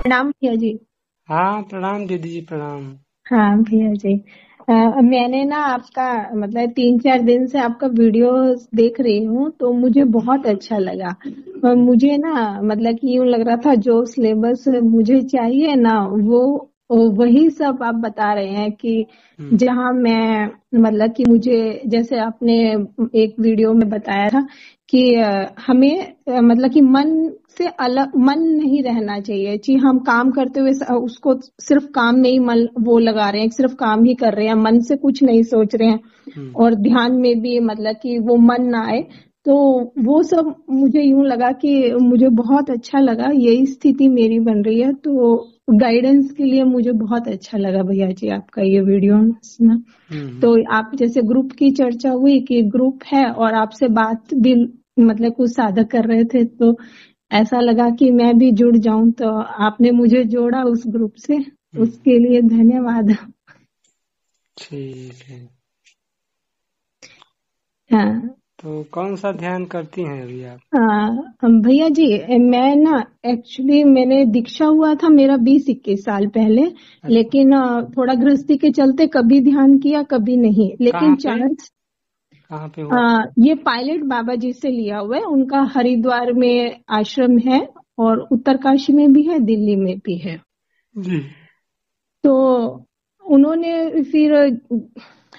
प्रणाम भैया जी। हाँ, प्रणाम दीदी जी, प्रणाम। हाँ भैया जी। मैंने ना आपका मतलब 3-4 दिन से आपका वीडियो देख रही हूँ तो मुझे बहुत अच्छा लगा। मुझे ना मतलब कि यूं लग रहा था जो सिलेबस मुझे चाहिए ना वो वही सब आप बता रहे हैं कि हम्म, जहाँ मैं मतलब कि मुझे जैसे आपने एक वीडियो में बताया था कि हमें मतलब कि मन से अलग मन नहीं रहना चाहिए जी। हम काम करते हुए उसको सिर्फ काम में ही मन वो लगा रहे हैं, सिर्फ काम ही कर रहे हैं, मन से कुछ नहीं सोच रहे हैं। हम्म, और ध्यान में भी मतलब कि वो मन ना आए। तो वो सब मुझे यूं लगा कि मुझे बहुत अच्छा लगा, यही स्थिति मेरी बन रही है। तो गाइडेंस के लिए मुझे बहुत अच्छा लगा भैया जी आपका ये वीडियो सुना। हम्म। तो आप जैसे ग्रुप की चर्चा हुई कि ग्रुप है और आपसे बात भी मतलब कुछ साझा कर रहे थे तो ऐसा लगा कि मैं भी जुड़ जाऊं, तो आपने मुझे जोड़ा उस ग्रुप से, हम्म, उसके लिए धन्यवाद। ठीक है। हाँ। तो कौन सा ध्यान करती हैं अभी आप? भैया जी, मैं ना एक्चुअली मैंने दीक्षा हुआ था मेरा 20-21 साल पहले। अच्छा, लेकिन थोड़ा गृहस्थी के चलते कभी ध्यान किया कभी नहीं, कहाँ लेकिन पे? चार कहाँ पे हुआ? ये पायलट बाबा जी से लिया हुआ है, उनका हरिद्वार में आश्रम है और उत्तरकाशी में भी है, दिल्ली में भी है। जी। तो उन्होंने फिर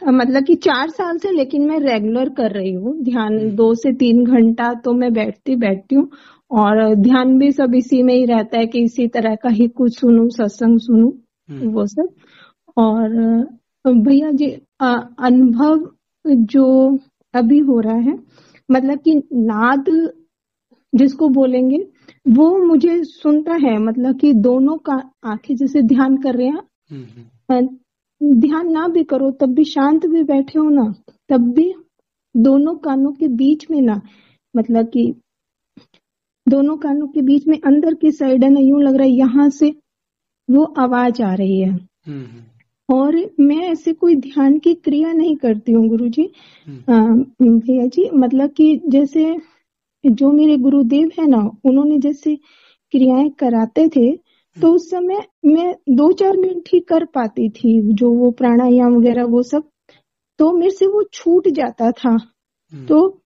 मतलब कि 4 साल से, लेकिन मैं रेगुलर कर रही हूँ ध्यान, हम्म, 2 से 3 घंटा तो मैं बैठती हूँ। और ध्यान भी सब इसी में ही रहता है कि इसी तरह का ही कुछ सुनूं, सत्संग सुनूं, हम्म, वो सब। और भैया जी, अनुभव जो अभी हो रहा है मतलब कि नाद जिसको बोलेंगे वो मुझे सुनता है, मतलब कि दोनों का आंखें जैसे ध्यान कर रहे हैं। हम्म, अ, ध्यान ना भी करो तब भी, शांत भी बैठे हो ना तब भी, दोनों कानों के बीच में ना, मतलब कि दोनों कानों के बीच में अंदर की साइड है ना, यूं लग रहा है यहाँ से वो आवाज आ रही है। हम्म, और मैं ऐसे कोई ध्यान की क्रिया नहीं करती हूँ गुरु जी। हम्म, भैया जी मतलब कि जैसे जो मेरे गुरुदेव है ना, उन्होंने जैसे क्रियाएं कराते थे तो उस समय मैं 2-4 मिनट ही कर पाती थी, जो वो प्राणायाम वगैरह वो सब, तो मेरे से वो छूट जाता था। हम्म, तो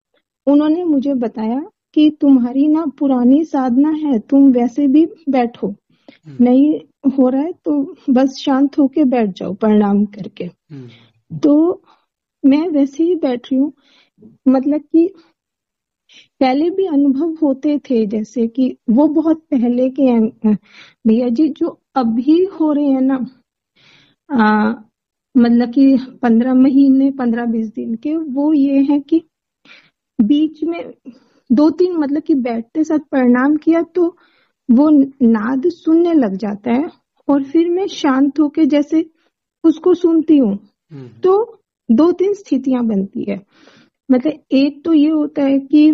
उन्होंने मुझे बताया कि तुम्हारी ना पुरानी साधना है, तुम वैसे भी बैठो, हम्म, नहीं हो रहा है तो बस शांत होके बैठ जाओ प्रणाम करके। हम्म, तो मैं वैसे ही बैठ रही हूँ, मतलब कि पहले भी अनुभव होते थे, जैसे कि वो बहुत पहले के हैं। भैया जी जो अभी हो रहे हैं ना, आ, मतलब कि 15 महीने 15-20 दिन के, वो ये है कि बीच में 2-3 मतलब कि बैठते साथ प्रणाम किया तो वो नाद सुनने लग जाता है और फिर मैं शांत होके जैसे उसको सुनती हूँ। हम्म, तो 2-3 स्थितियां बनती है। मतलब एक तो ये होता है कि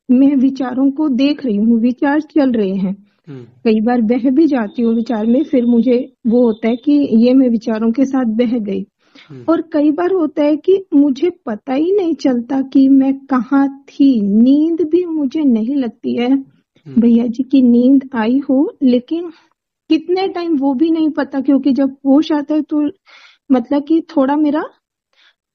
मैं विचारों को देख रही हूँ, विचार चल रहे हैं, हम्म, कई बार बह भी जाती हूँ विचार में, फिर मुझे वो होता है कि ये मैं विचारों के साथ बह गई। हम्म, और कई बार होता है कि मुझे पता ही नहीं चलता कि मैं कहाँ थी, नींद भी मुझे नहीं लगती है हम्म, भैया जी की नींद आई हो, लेकिन कितने टाइम वो भी नहीं पता, क्योंकि जब होश आता है तो मतलब कि थोड़ा मेरा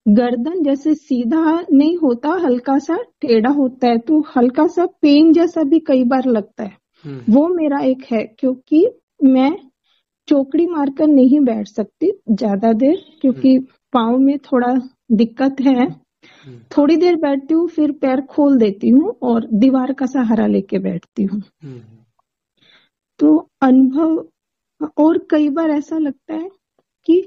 गर्दन जैसे सीधा नहीं होता, हल्का सा टेढ़ा होता है, तो हल्का सा पेन जैसा भी कई बार लगता है। हम्म, वो मेरा एक है, क्योंकि मैं चौकड़ी मारकर नहीं बैठ सकती ज्यादा देर, हम्म, क्योंकि पाँव में थोड़ा दिक्कत है। हम्म, थोड़ी देर बैठती हूँ फिर पैर खोल देती हूँ और दीवार का सहारा लेके बैठती हूँ। हम्म, तो अनुभव, और कई बार ऐसा लगता है कि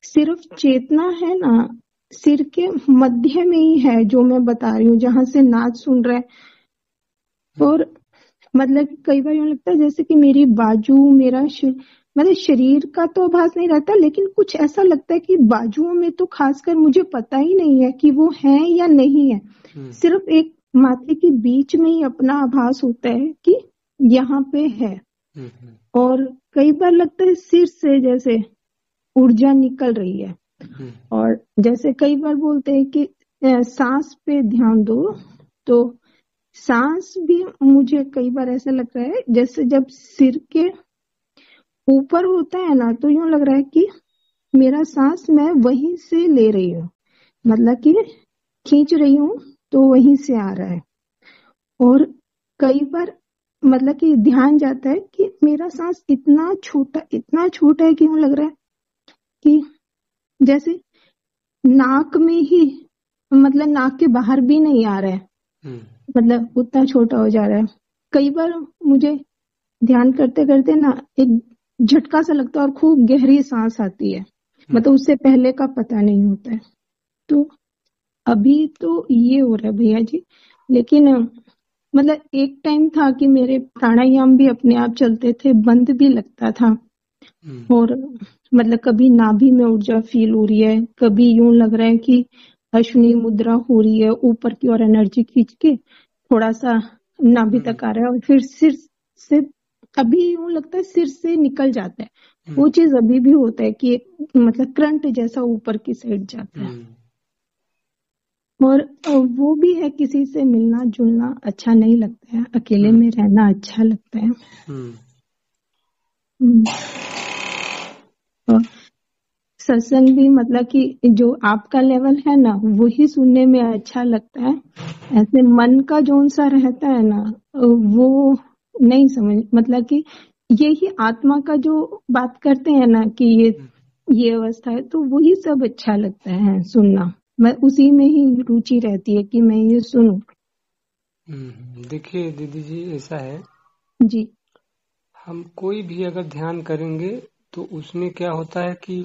सिर्फ चेतना है ना, सिर के मध्य में ही है, जो मैं बता रही हूँ जहां से नाद सुन रहा है। हम्म, और मतलब कि कई बार यूं लगता है जैसे कि मेरी बाजू, मेरा मतलब शरीर का तो आभास नहीं रहता, लेकिन कुछ ऐसा लगता है कि बाजुओं में तो खासकर मुझे पता ही नहीं है कि वो है या नहीं है। हम्म, सिर्फ एक माथे के बीच में ही अपना आभास होता है कि यहाँ पे है। हम्म, और कई बार लगता है सिर से जैसे ऊर्जा निकल रही है। हम्म, और जैसे कई बार बोलते हैं कि सांस पे ध्यान दो, तो सांस भी मुझे कई बार ऐसा लगता है जैसे जब सिर के ऊपर होता है ना तो यूं लग रहा है कि मेरा सांस मैं वहीं से ले रही हूँ, मतलब कि खींच रही हूँ तो वहीं से आ रहा है। और कई बार मतलब कि ध्यान जाता है कि मेरा सांस इतना छोटा है कि यूं लग रहा है कि जैसे नाक में ही, मतलब नाक के बाहर भी नहीं आ रहा है, हम्म, मतलब उतना छोटा हो जा रहा है। कई बार मुझे ध्यान करते करते ना एक झटका सा लगता है और खूब गहरी सांस आती है, हम्म, मतलब उससे पहले का पता नहीं होता है। तो अभी तो ये हो रहा है भैया जी। लेकिन मतलब एक टाइम था कि मेरे प्राणायाम भी अपने आप चलते थे, बंद भी लगता था। हम्म, और मतलब कभी नाभि में ऊर्जा फील हो रही है, कभी यूं लग रहा है कि अश्विनी मुद्रा हो रही है, ऊपर की ओर एनर्जी खींच के थोड़ा सा नाभि हम्म, तक आ रहा है, और फिर सिर से अभी यूं लगता है सिर से निकल जाता है। हम्म, वो चीज अभी भी होता है कि मतलब करंट जैसा ऊपर की साइड जाता है। हम्म, और वो भी है, किसी से मिलना जुलना अच्छा नहीं लगता है, अकेले हम्म, में रहना अच्छा लगता है। हम्म, हम्म। और सत्संग भी मतलब कि जो आपका लेवल है ना वही सुनने में अच्छा लगता है। ऐसे मन का जोन सा रहता है ना, वो नहीं समझ, मतलब कि यही आत्मा का जो बात करते हैं ना कि ये अवस्था है, तो वही सब अच्छा लगता है सुनना। मैं उसी में ही रुचि रहती है कि मैं ये सुनूं। देखिए दीदी जी, ऐसा है, जी हम कोई भी अगर ध्यान करेंगे तो उसमें क्या होता है कि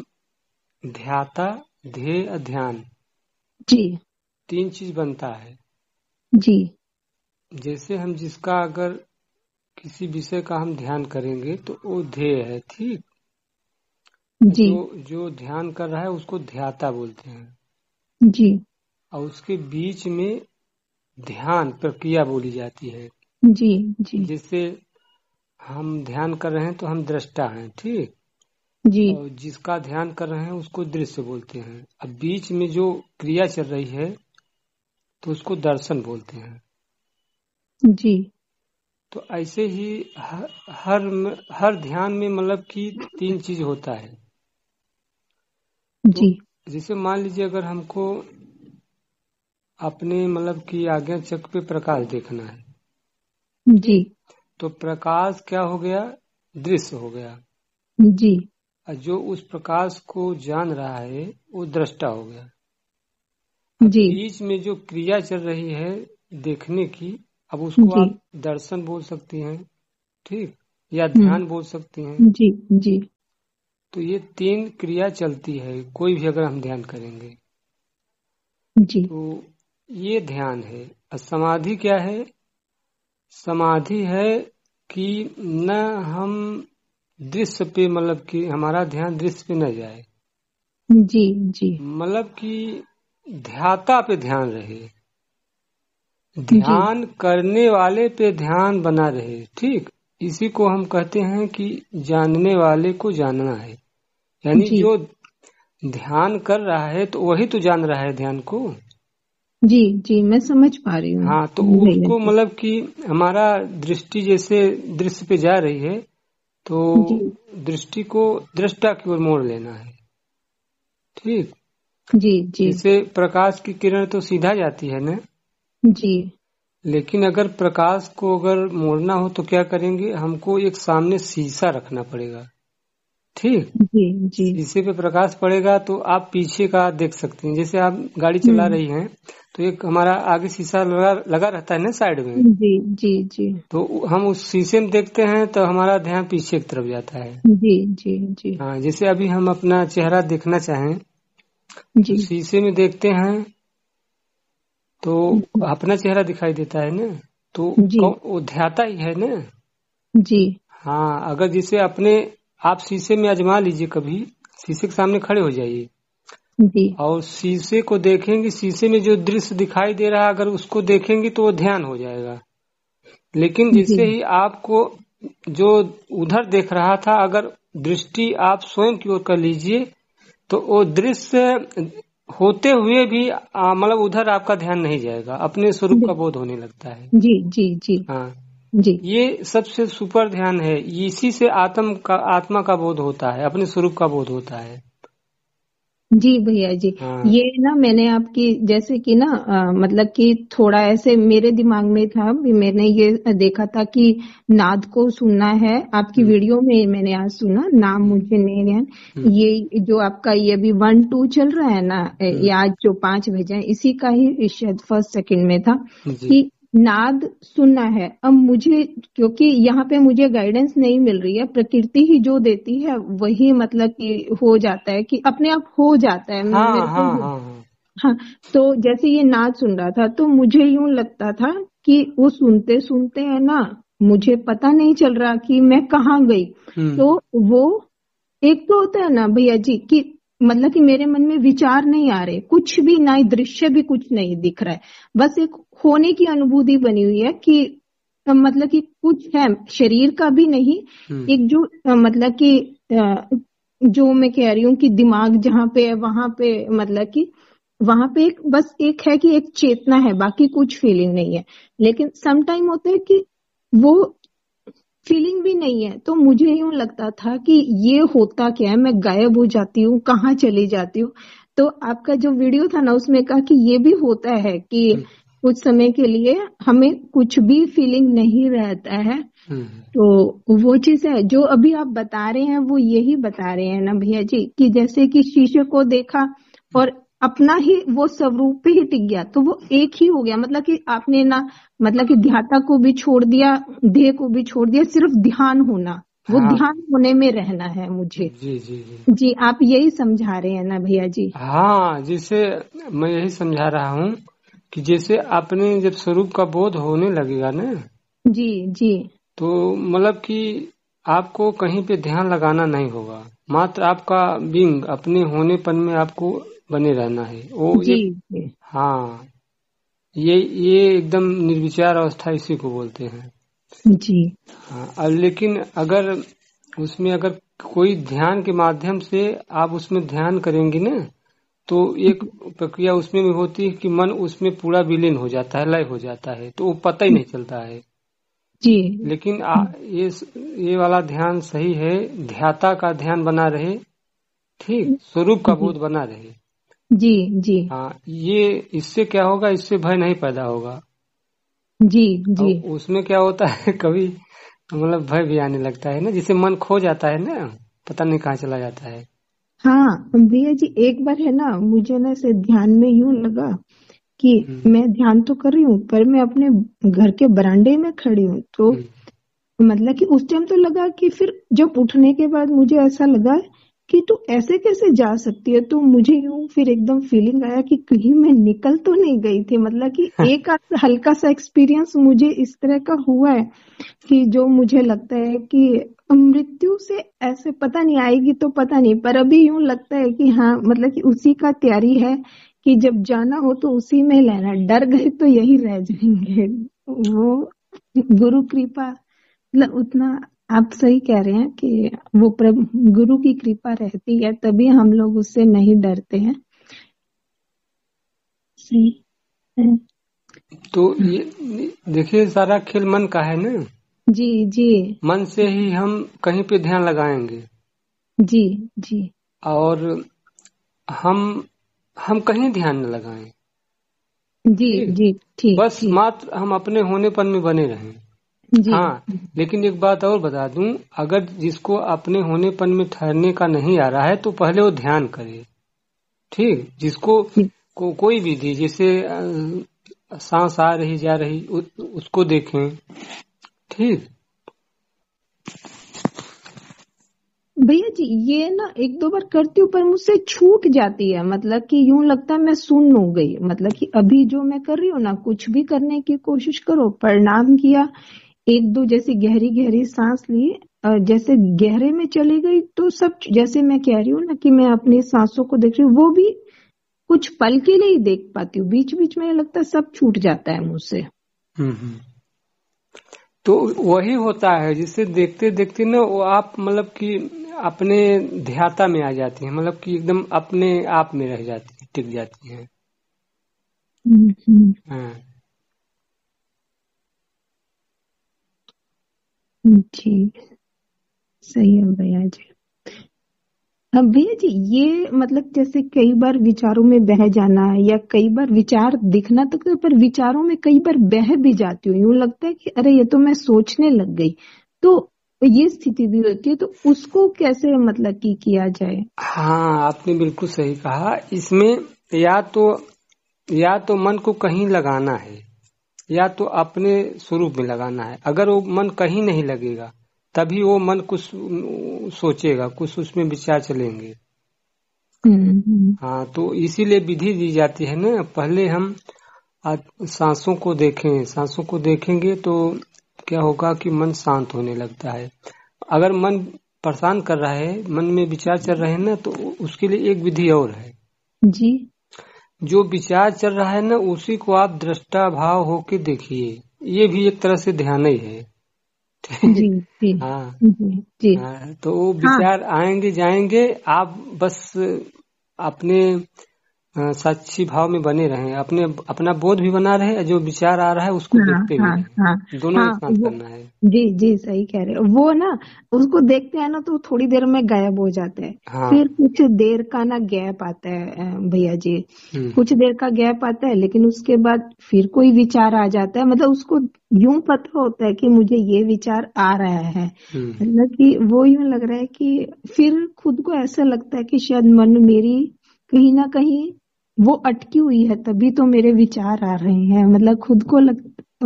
ध्याता, ध्येय, ध्यान, जी 3 चीज बनता है। जी जैसे हम जिसका अगर किसी विषय का हम ध्यान करेंगे तो वो ध्येय है, ठीक। जी जो जो ध्यान कर रहा है उसको ध्याता बोलते हैं। जी और उसके बीच में ध्यान प्रक्रिया बोली जाती है। जी जी जैसे हम ध्यान कर रहे हैं तो हम दृष्टा हैं, ठीक। जी और जिसका ध्यान कर रहे हैं उसको दृश्य बोलते हैं। अब बीच में जो क्रिया चल रही है तो उसको दर्शन बोलते हैं। जी तो ऐसे ही हर हर ध्यान में मतलब कि 3 चीज होता है। तो जी जैसे मान लीजिए अगर हमको अपने मतलब कि आज्ञा चक्र पे प्रकाश देखना है, जी ठीक। तो प्रकाश क्या हो गया, दृश्य हो गया। जी और जो उस प्रकाश को जान रहा है वो दृष्टा हो गया। अब जी बीच में जो क्रिया चल रही है देखने की, अब उसको जी आप दर्शन बोल सकती हैं, ठीक, या ध्यान हम्म। बोल सकती हैं। जी जी तो ये 3 क्रिया चलती है कोई भी अगर हम ध्यान करेंगे जी तो ये ध्यान है। और समाधि क्या है, समाधि है कि न हम दृश्य पे मतलब कि हमारा ध्यान दृश्य पे न जाए, जी जी मतलब कि ध्याता पे ध्यान रहे, जी ध्यान करने वाले पे ध्यान बना रहे, ठीक। इसी को हम कहते हैं कि जानने वाले को जानना है। यानी जी जो ध्यान कर रहा है तो वही तो जान रहा है ध्यान को। जी जी मैं समझ पा रही हूँ हाँ, तो भैया उसको जी। मतलब कि हमारा दृष्टि जैसे दृश्य पे जा रही है तो जी दृष्टि को दृष्टा की ओर मोड़ लेना है, ठीक। जी जी जैसे प्रकाश की किरण तो सीधा जाती है ना, जी लेकिन अगर प्रकाश को अगर मोड़ना हो तो क्या करेंगे, हमको एक सामने शीशा रखना पड़ेगा, ठीक। जी जी शीशे पे प्रकाश पड़ेगा तो आप पीछे का देख सकते हैं। जैसे आप गाड़ी चला हम्म। रही हैं तो एक हमारा आगे शीशा लगा रहता है ना साइड में, जी जी जी तो हम उस शीशे में देखते हैं तो हमारा ध्यान पीछे की तरफ जाता है। जी जी जी हाँ, जैसे अभी हम अपना चेहरा देखना चाहें तो जी शीशे में देखते हैं तो अपना चेहरा दिखाई देता है ना, तो जी वो ध्याता ही है ना। जी हाँ, अगर जैसे अपने आप शीशे में आजमा लीजिए, कभी शीशे के सामने खड़े हो जाइए जी और शीशे को देखेंगे, शीशे में जो दृश्य दिखाई दे रहा है अगर उसको देखेंगे तो वो ध्यान हो जाएगा। लेकिन जी जैसे ही आपको जो उधर देख रहा था अगर दृष्टि आप स्वयं की ओर कर लीजिए तो वो दृश्य होते हुए भी मतलब उधर आपका ध्यान नहीं जाएगा, अपने स्वरूप का बोध होने लगता है। जी जी जी हाँ, जी ये सबसे सुपर ध्यान है। इसी से आत्मा का बोध होता है, अपने स्वरूप का बोध होता है। जी भैया जी, हाँ। ये ना मैंने आपकी जैसे कि ना मतलब कि थोड़ा ऐसे मेरे दिमाग में था, भी मैंने ये देखा था कि नाद को सुनना है। आपकी वीडियो में मैंने आज सुना, नाम मुझे नहीं ध्यान। ये जो आपका ये भी 1-2 चल रहा है ना, ये आज जो 5 भेजा है, इसी का ही शायद फर्स्ट सेकंड में था जी। कि नाद सुनना है। अब मुझे, क्योंकि यहाँ पे मुझे गाइडेंस नहीं मिल रही है, प्रकृति ही जो देती है वही मतलब कि हो जाता है, कि अपने आप हो जाता है हाँ मेरे को। हाँ हाँ हाँ। हाँ, तो जैसे ये नाद सुन रहा था तो मुझे यूं लगता था कि वो सुनते सुनते है ना, मुझे पता नहीं चल रहा कि मैं कहाँ गई। तो वो एक तो होता है ना भैया जी कि मतलब कि मेरे मन में विचार नहीं आ रहे, कुछ भी ना, दृश्य भी कुछ नहीं दिख रहा है, बस एक होने की अनुभूति बनी हुई है कि मतलब कि कुछ है, शरीर का भी नहीं। एक जो मतलब कि जो मैं कह रही हूँ कि दिमाग जहाँ पे है वहां पे, मतलब कि वहां पे एक बस एक है कि एक चेतना है, बाकी कुछ फीलिंग नहीं है। लेकिन सम टाइम होता है कि वो फीलिंग भी नहीं है, तो मुझे यूं लगता था कि ये होता क्या है, मैं गायब हो जाती हूँ, कहाँ चली जाती हूँ। तो आपका जो वीडियो था ना, उसमें कहा कि ये भी होता है कि कुछ समय के लिए हमें कुछ भी फीलिंग नहीं रहता है। तो वो चीज है जो अभी आप बता रहे हैं, वो यही बता रहे हैं ना भैया जी, कि जैसे कि शीशे को देखा और अपना ही वो स्वरूप पे ही टिक गया, तो वो एक ही हो गया। मतलब कि आपने ना, मतलब कि ध्याता को भी छोड़ दिया, देह को भी छोड़ दिया, सिर्फ ध्यान होना, वो हाँ ध्यान होने में रहना है मुझे। जी जी जी। जी आप यही समझा रहे हैं ना भैया जी? हाँ, जिसे मैं यही समझा रहा हूँ कि जैसे अपने जब स्वरूप का बोध होने लगेगा ना, जी जी तो मतलब कि आपको कहीं पे ध्यान लगाना नहीं होगा, मात्र आपका बीइंग अपने होनेपन में आपको बने रहना है। वो जी एक, जी हाँ, ये एकदम निर्विचार अवस्था इसी को बोलते हैं। जी हाँ, और लेकिन अगर उसमें अगर कोई ध्यान के माध्यम से आप उसमें ध्यान करेंगे ना, तो एक प्रक्रिया उसमें भी होती है कि मन उसमें पूरा विलीन हो जाता है, लय हो जाता है, तो वो पता ही नहीं चलता है। जी लेकिन ये वाला ध्यान सही है, ध्याता का ध्यान बना रहे, ठीक, स्वरूप का जी बोध बना रहे। जी जी हाँ, ये इससे क्या होगा, इससे भय नहीं पैदा होगा। जी और जी उसमें क्या होता है कभी मतलब भय भी आने लगता है ना, जिसे मन खो जाता है ना, पता नहीं कहाँ चला जाता है। हाँ भैया जी, एक बार है ना, मुझे ना से ध्यान में यूं लगा कि हम्म मैं ध्यान तो कर रही हूँ पर मैं अपने घर के बरामदे में खड़ी हूँ। तो हम्म मतलब कि उस टाइम तो लगा कि, फिर जब उठने के बाद मुझे ऐसा लगा कि तू ऐसे कैसे जा सकती है, तो मुझे यूं फिर एकदम फीलिंग आया कि कहीं मैं निकल तो नहीं गई थी। मतलब कि एक आध हल्का सा एक्सपीरियंस मुझे इस तरह का हुआ है कि जो मुझे लगता है कि मृत्यु से ऐसे पता नहीं आएगी तो पता नहीं, पर अभी यूं लगता है कि हाँ, मतलब कि उसी का तैयारी है कि जब जाना हो तो उसी में लेना, डर गए तो यही रह जाएंगे। वो गुरु कृपा, मतलब उतना आप सही कह रहे हैं कि वो प्रभु गुरु की कृपा रहती है, तभी हम लोग उससे नहीं डरते हैं। सही है। तो ये देखिए, सारा खेल मन का है ना। जी जी मन से ही हम कहीं पे ध्यान लगाएंगे, जी जी और हम हम कहीं ध्यान न लगाएं, जी ठीक, जी ठीक बस ठीक मात्र हम अपने होनेपन में बने रहें। जी हाँ, लेकिन एक बात और बता दूं, अगर जिसको अपने होनेपन में ठहरने का नहीं आ रहा है तो पहले वो ध्यान करे, ठीक, जिसको जी कोई विधि, जैसे सांस आ रही जा रही उसको देखें, ठीक। भैया जी, ये ना एक दो बार करती हूँ पर मुझसे छूट जाती है। मतलब कि यूं लगता है मैं सुन हो गई। मतलब कि अभी जो मैं कर रही हूँ ना, कुछ भी करने की कोशिश करो, प्रणाम किया, एक दो जैसे गहरी गहरी सांस ली, जैसे गहरे में चली गई, तो सब जैसे मैं कह रही हूँ ना कि मैं अपनी सांसों को देख रही हूँ, वो भी कुछ पल के लिए ही देख पाती हूँ, बीच बीच में लगता है सब छूट जाता है मुझसे। हम्म। तो वही होता है, जिसे देखते देखते ना वो आप मतलब कि अपने ध्याता में आ जाती है, मतलब कि एकदम अपने आप में रह जाती है, टिक जाती है। हम्म, हम्म। हाँ। जी, सही है भैया जी। अब भैया जी ये मतलब जैसे कई बार विचारों में बह जाना या कई बार विचार दिखना तो पर विचारों में कई बार बह भी जाती हूँ, यूं लगता है कि अरे ये तो मैं सोचने लग गई। तो ये स्थिति भी होती है, तो उसको कैसे मतलब कि किया जाए? हाँ, आपने बिल्कुल सही कहा। इसमें या तो या तो मन को कहीं लगाना है या तो अपने स्वरूप में लगाना है। अगर वो मन कहीं नहीं लगेगा तभी वो मन कुछ सोचेगा, कुछ उसमें विचार चलेंगे। हम्म। हाँ, तो इसीलिए विधि दी जाती है ना। पहले हम सांसों को देखें, सांसों को देखेंगे तो क्या होगा कि मन शांत होने लगता है। अगर मन परेशान कर रहा है, मन में विचार चल रहे हैं ना, तो उसके लिए एक विधि और है। जी जो विचार चल रहा है ना उसी को आप दृष्टा भाव होके देखिए। ये भी एक तरह से ध्यान ही है। जी जी हाँ। जी जी। हाँ, तो वो हाँ विचार आएंगे जाएंगे, आप बस अपने साक्षी भाव में बने रहें, अपने अपना बोध भी बना रहे, जो विचार आ रहा है उसको हाँ देखते भी हाँ हाँ रहें। दोनों हाँ। एक साथ वो करना है। जी जी सही कह रहे हो। वो ना उसको देखते हैं ना तो थोड़ी देर में गायब हो जाता है। हाँ। फिर कुछ देर का ना गैप आता है भैया जी। हम्म। कुछ देर का गैप आता है लेकिन उसके बाद फिर कोई विचार आ जाता है, मतलब उसको यूं पता होता है कि मुझे ये विचार आ रहा है। हम्म। मतलब कि वो यूं लग रहा है कि फिर खुद को ऐसा लगता है कि शायद मन मेरी कहीं ना कहीं वो अटकी हुई है, तभी तो मेरे विचार आ रहे हैं। मतलब खुद को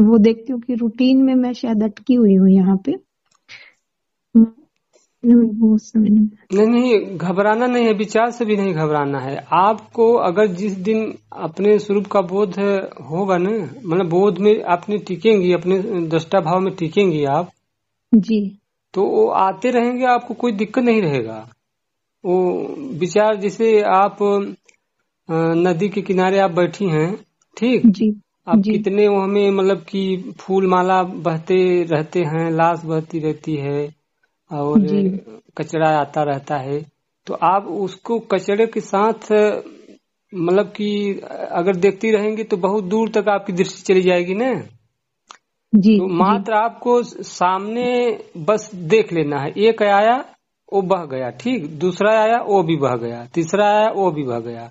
वो देखती हूँ कि रूटीन में मैं शायद अटकी हुई हूँ यहाँ पे। वो समझ में। नहीं नहीं, घबराना नहीं है, विचार से भी नहीं घबराना है आपको। अगर जिस दिन अपने स्वरूप का बोध होगा ना, मतलब बोध में आपने टिकेंगी, अपने दृष्टा भाव में टिकेंगी आप, जी तो वो आते रहेंगे, आपको कोई दिक्कत नहीं रहेगा। वो विचार जैसे आप नदी के किनारे आप बैठी हैं, ठीक। जी अब जी कितने वो हमें मतलब कि फूल माला बहते रहते हैं, लाश बहती रहती है और जी कचरा आता रहता है। तो आप उसको कचरे के साथ मतलब कि अगर देखती रहेंगी तो बहुत दूर तक आपकी दृष्टि चली जाएगी ना। जी तो जी। मात्र आपको सामने बस देख लेना है। एक आया वो बह गया, ठीक, दूसरा आया वो भी बह गया, तीसरा आया वो भी बह गया,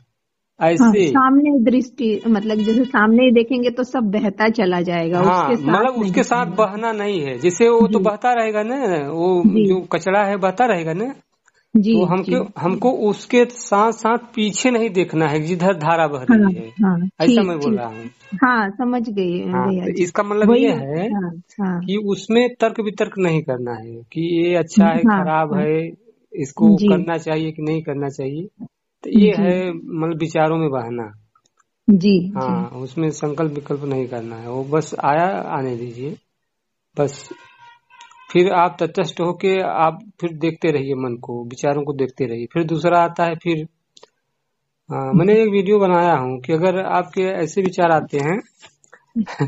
हाँ ऐसे। सामने दृष्टि, मतलब जैसे सामने ही देखेंगे तो सब बहता चला जाएगा, हाँ, उसके साथ मतलब नहीं उसके साथ चलेगा। बहना नहीं है, जैसे वो तो जी बहता रहेगा ना, वो जी जो कचरा है बहता रहेगा ना। जी तो जी। हमको हमको उसके साथ साथ पीछे नहीं देखना है जिधर धारा बह हाँ रही है। हाँ ऐसा ठीक मैं बोल ठीक। रहा हूँ। हाँ समझ गई हाँ, भैया तो जी। इसका मतलब वही। ये है हाँ हाँ कि उसमें तर्क वितर्क नहीं करना है कि ये अच्छा है हाँ खराब हाँ। है, इसको जी करना चाहिए कि नहीं करना चाहिए। तो ये जी है मतलब विचारों में बहना। जी जी हाँ, उसमें संकल्प विकल्प नहीं करना है, वो बस आया आने दीजिए बस। फिर आप तटस्थ होके आप फिर देखते रहिए, मन को, विचारों को देखते रहिए। फिर दूसरा आता है फिर। हाँ, मैंने एक वीडियो बनाया हूँ कि अगर आपके ऐसे विचार आते हैं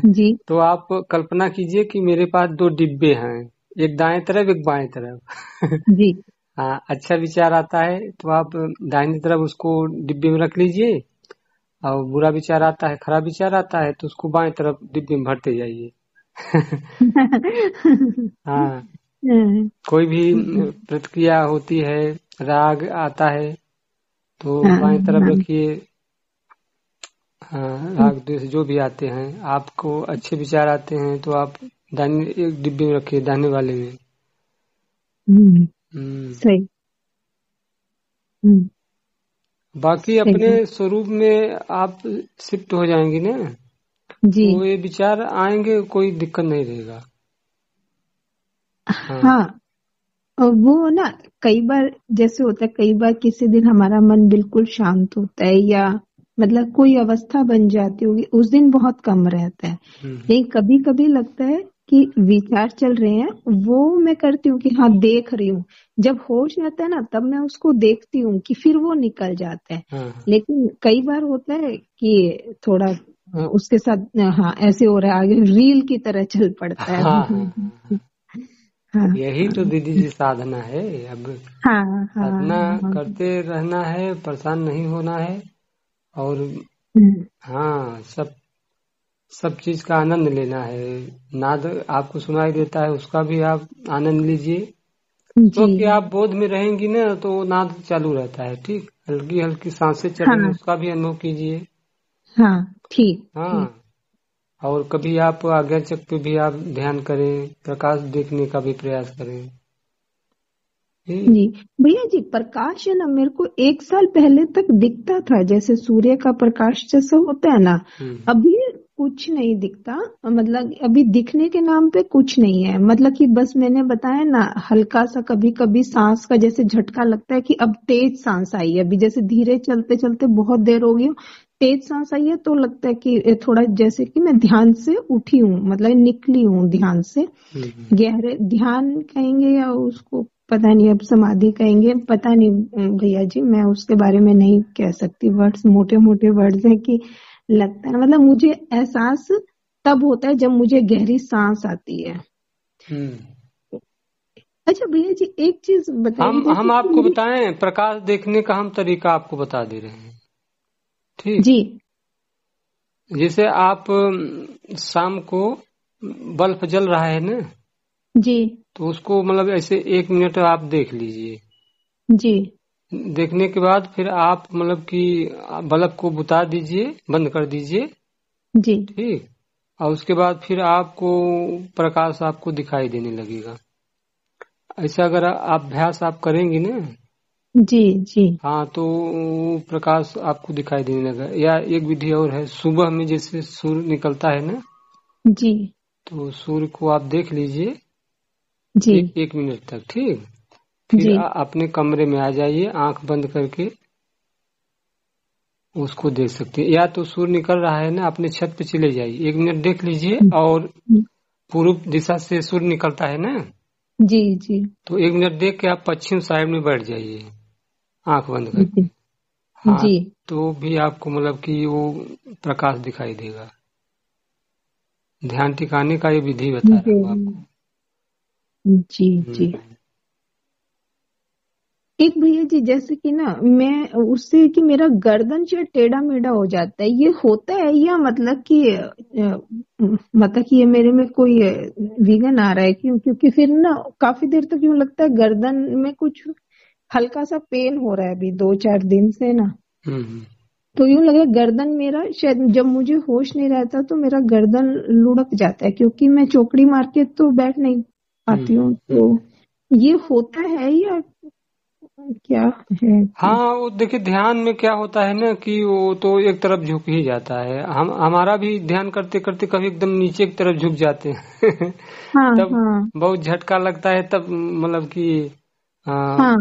जी तो आप कल्पना कीजिए कि मेरे पास दो डिब्बे हैं, एक दाएं तरफ एक बाएं तरफ। जी। हाँ, अच्छा विचार आता है तो आप दाहिनी तरफ उसको डिब्बे में रख लीजिए, और बुरा विचार आता है, खराब विचार आता है तो उसको बाएं तरफ डिब्बे में भरते जाइए। हाँ, कोई भी प्रतिक्रिया होती है, राग आता है तो हाँ बाएं तरफ हाँ रखिए। हाँ, राग द्वेष जो भी आते हैं, आपको अच्छे विचार आते हैं तो आप दाहिने एक डिब्बे में रखिए, दाहिने वाले में। हम्म। सही। हम्म, बाकी सही अपने है। स्वरूप में आप शिफ्ट हो जाएंगी ना, जी तो ये विचार आएंगे, कोई दिक्कत नहीं रहेगा। हाँ। हाँ। और वो ना कई बार जैसे होता है, कई बार किसी दिन हमारा मन बिल्कुल शांत होता है या मतलब कोई अवस्था बन जाती होगी, उस दिन बहुत कम रहता है। हम्म। लेकिन कभी कभी लगता है कि विचार चल रहे हैं, वो मैं करती हूँ कि हाँ देख रही हूँ। जब होश आता है ना तब मैं उसको देखती हूँ कि फिर वो निकल जाता है। हाँ लेकिन कई बार होता है कि थोड़ा उसके साथ हाँ ऐसे हो रहा है, आगे रील की तरह चल पड़ता है। हाँ हाँ हाँ हाँ। हाँ यही तो दीदी जी साधना है। अब हाँ हाँ साधना हाँ। करते रहना है, परेशान नहीं होना है। और हम्म, हाँ, सब सब चीज का आनंद लेना है। नाद आपको सुनाई देता है, उसका भी आप आनंद लीजिए। तो जी। कि आप बोध में रहेंगी ना तो वो नाद चालू रहता है। ठीक, हल्की हल्की सांसें चल रही हैं, हाँ उसका भी अनुभव कीजिए। हाँ, ठीक ठीक। हाँ, और कभी आप आज्ञा चक्र पे भी आप ध्यान करें, प्रकाश देखने का भी प्रयास करें। ठीक। जी भैया जी, प्रकाश है ना, मेरे को 1 साल पहले तक दिखता था, जैसे सूर्य का प्रकाश जैसा होता है ना। हम्म अभी कुछ नहीं दिखता, मतलब अभी दिखने के नाम पे कुछ नहीं है। मतलब कि बस मैंने बताया ना, हल्का सा कभी कभी सांस का जैसे झटका लगता है कि अब तेज सांस आई है। अभी जैसे धीरे चलते चलते बहुत देर हो गई, तेज सांस आई है तो लगता है कि थोड़ा जैसे कि मैं ध्यान से उठी हूँ, मतलब निकली हूँ ध्यान से। हम्म गहरे ध्यान कहेंगे या उसको पता नहीं, अब समाधि कहेंगे, पता नहीं। भैया जी, मैं उसके बारे में नहीं कह सकती। वर्ड्स मोटे मोटे वर्ड्स हैं कि लगता है, मतलब मुझे एहसास तब होता है जब मुझे गहरी सांस आती है। हम्म। अच्छा भैया जी, एक चीज बताइए, जैसे हम कि आपको मेरी। बताएं, प्रकाश देखने का हम तरीका आपको बता दे रहे हैं। ठीक। जी जैसे आप शाम को बल्ब जल रहा है ना, जी तो उसको मतलब ऐसे 1 मिनट आप देख लीजिए। जी देखने के बाद फिर आप मतलब कि बल्ब को बुता दीजिए, बंद कर दीजिए। जी ठीक। और उसके बाद फिर आपको प्रकाश आपको दिखाई देने लगेगा। ऐसा अगर अभ्यास आप करेंगी ना, जी जी हाँ, तो प्रकाश आपको दिखाई देने लगा। या एक विधि और है, सुबह में जैसे सूर्य निकलता है ना, जी तो सूर्य को आप देख लीजिए जी 1 मिनट तक। ठीक। फिर जी अपने कमरे में आ जाइए, आंख बंद करके उसको देख सकते हैं। या तो सूर्य निकल रहा है ना, अपने छत पे चले जाइए, 1 मिनट देख लीजिए। और पूर्व दिशा से सूर्य निकलता है ना, जी जी तो 1 मिनट देख के आप पश्चिम साइड में बैठ जाइए, आंख बंद जी करके। हाँ, जी तो भी आपको मतलब कि वो प्रकाश दिखाई देगा। ध्यान टिकाने का ये विधि बता रहा जी हूँ आपको। जी जी। हम्म एक भैया जी, जैसे कि ना मैं उससे कि मेरा गर्दन जो टेढ़ा मेढ़ा हो जाता है, ये होता है या मतलब कि मतलब कि ये मेरे में कोई विघन आ रहा है? क्यों? क्योंकि फिर ना काफी देर तक यूं लगता है गर्दन में कुछ हल्का सा पेन हो रहा है अभी 2-4 दिन से ना। हम्म तो यूं लगे गर्दन मेरा, शायद जब मुझे होश नहीं रहता तो मेरा गर्दन लुढ़क जाता है, क्योंकि मैं चौकड़ी मार के तो बैठ नहीं पाती हूँ। तो हम्म। ये होता है या क्या है हाँ, कि? वो देखिए ध्यान में क्या होता है ना कि वो तो एक तरफ झुक ही जाता है। हम हमारा भी ध्यान करते करते कभी एकदम नीचे की तरफ झुक जाते हैं हाँ तब हाँ बहुत झटका लगता है, तब मतलब कि आ, हाँ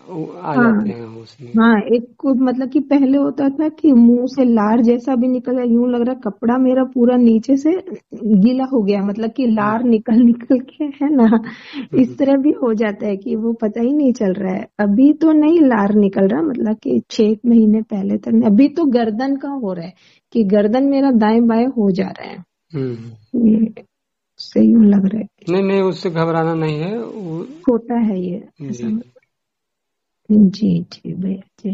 वो आ हाँ जाते हैं उसमें। हाँ। एक को मतलब कि पहले होता था कि मुंह से लार जैसा भी निकल रहा, यूं लग रहा कपड़ा मेरा पूरा नीचे से गीला हो गया, मतलब कि लार निकल निकल के, है ना। इस हम्म तरह भी हो जाता है कि वो पता ही नहीं चल रहा है। अभी तो नहीं लार निकल रहा, मतलब कि 6 महीने पहले तक नहीं। अभी तो गर्दन का हो रहा है कि गर्दन मेरा दाएं बाएं हो जा रहा है। हम्म। ये सही यूं लग रहा है कि नहीं नहीं, उससे घबराना नहीं है वो। होता है ये जी। ऐसा। जी जी भैया जी।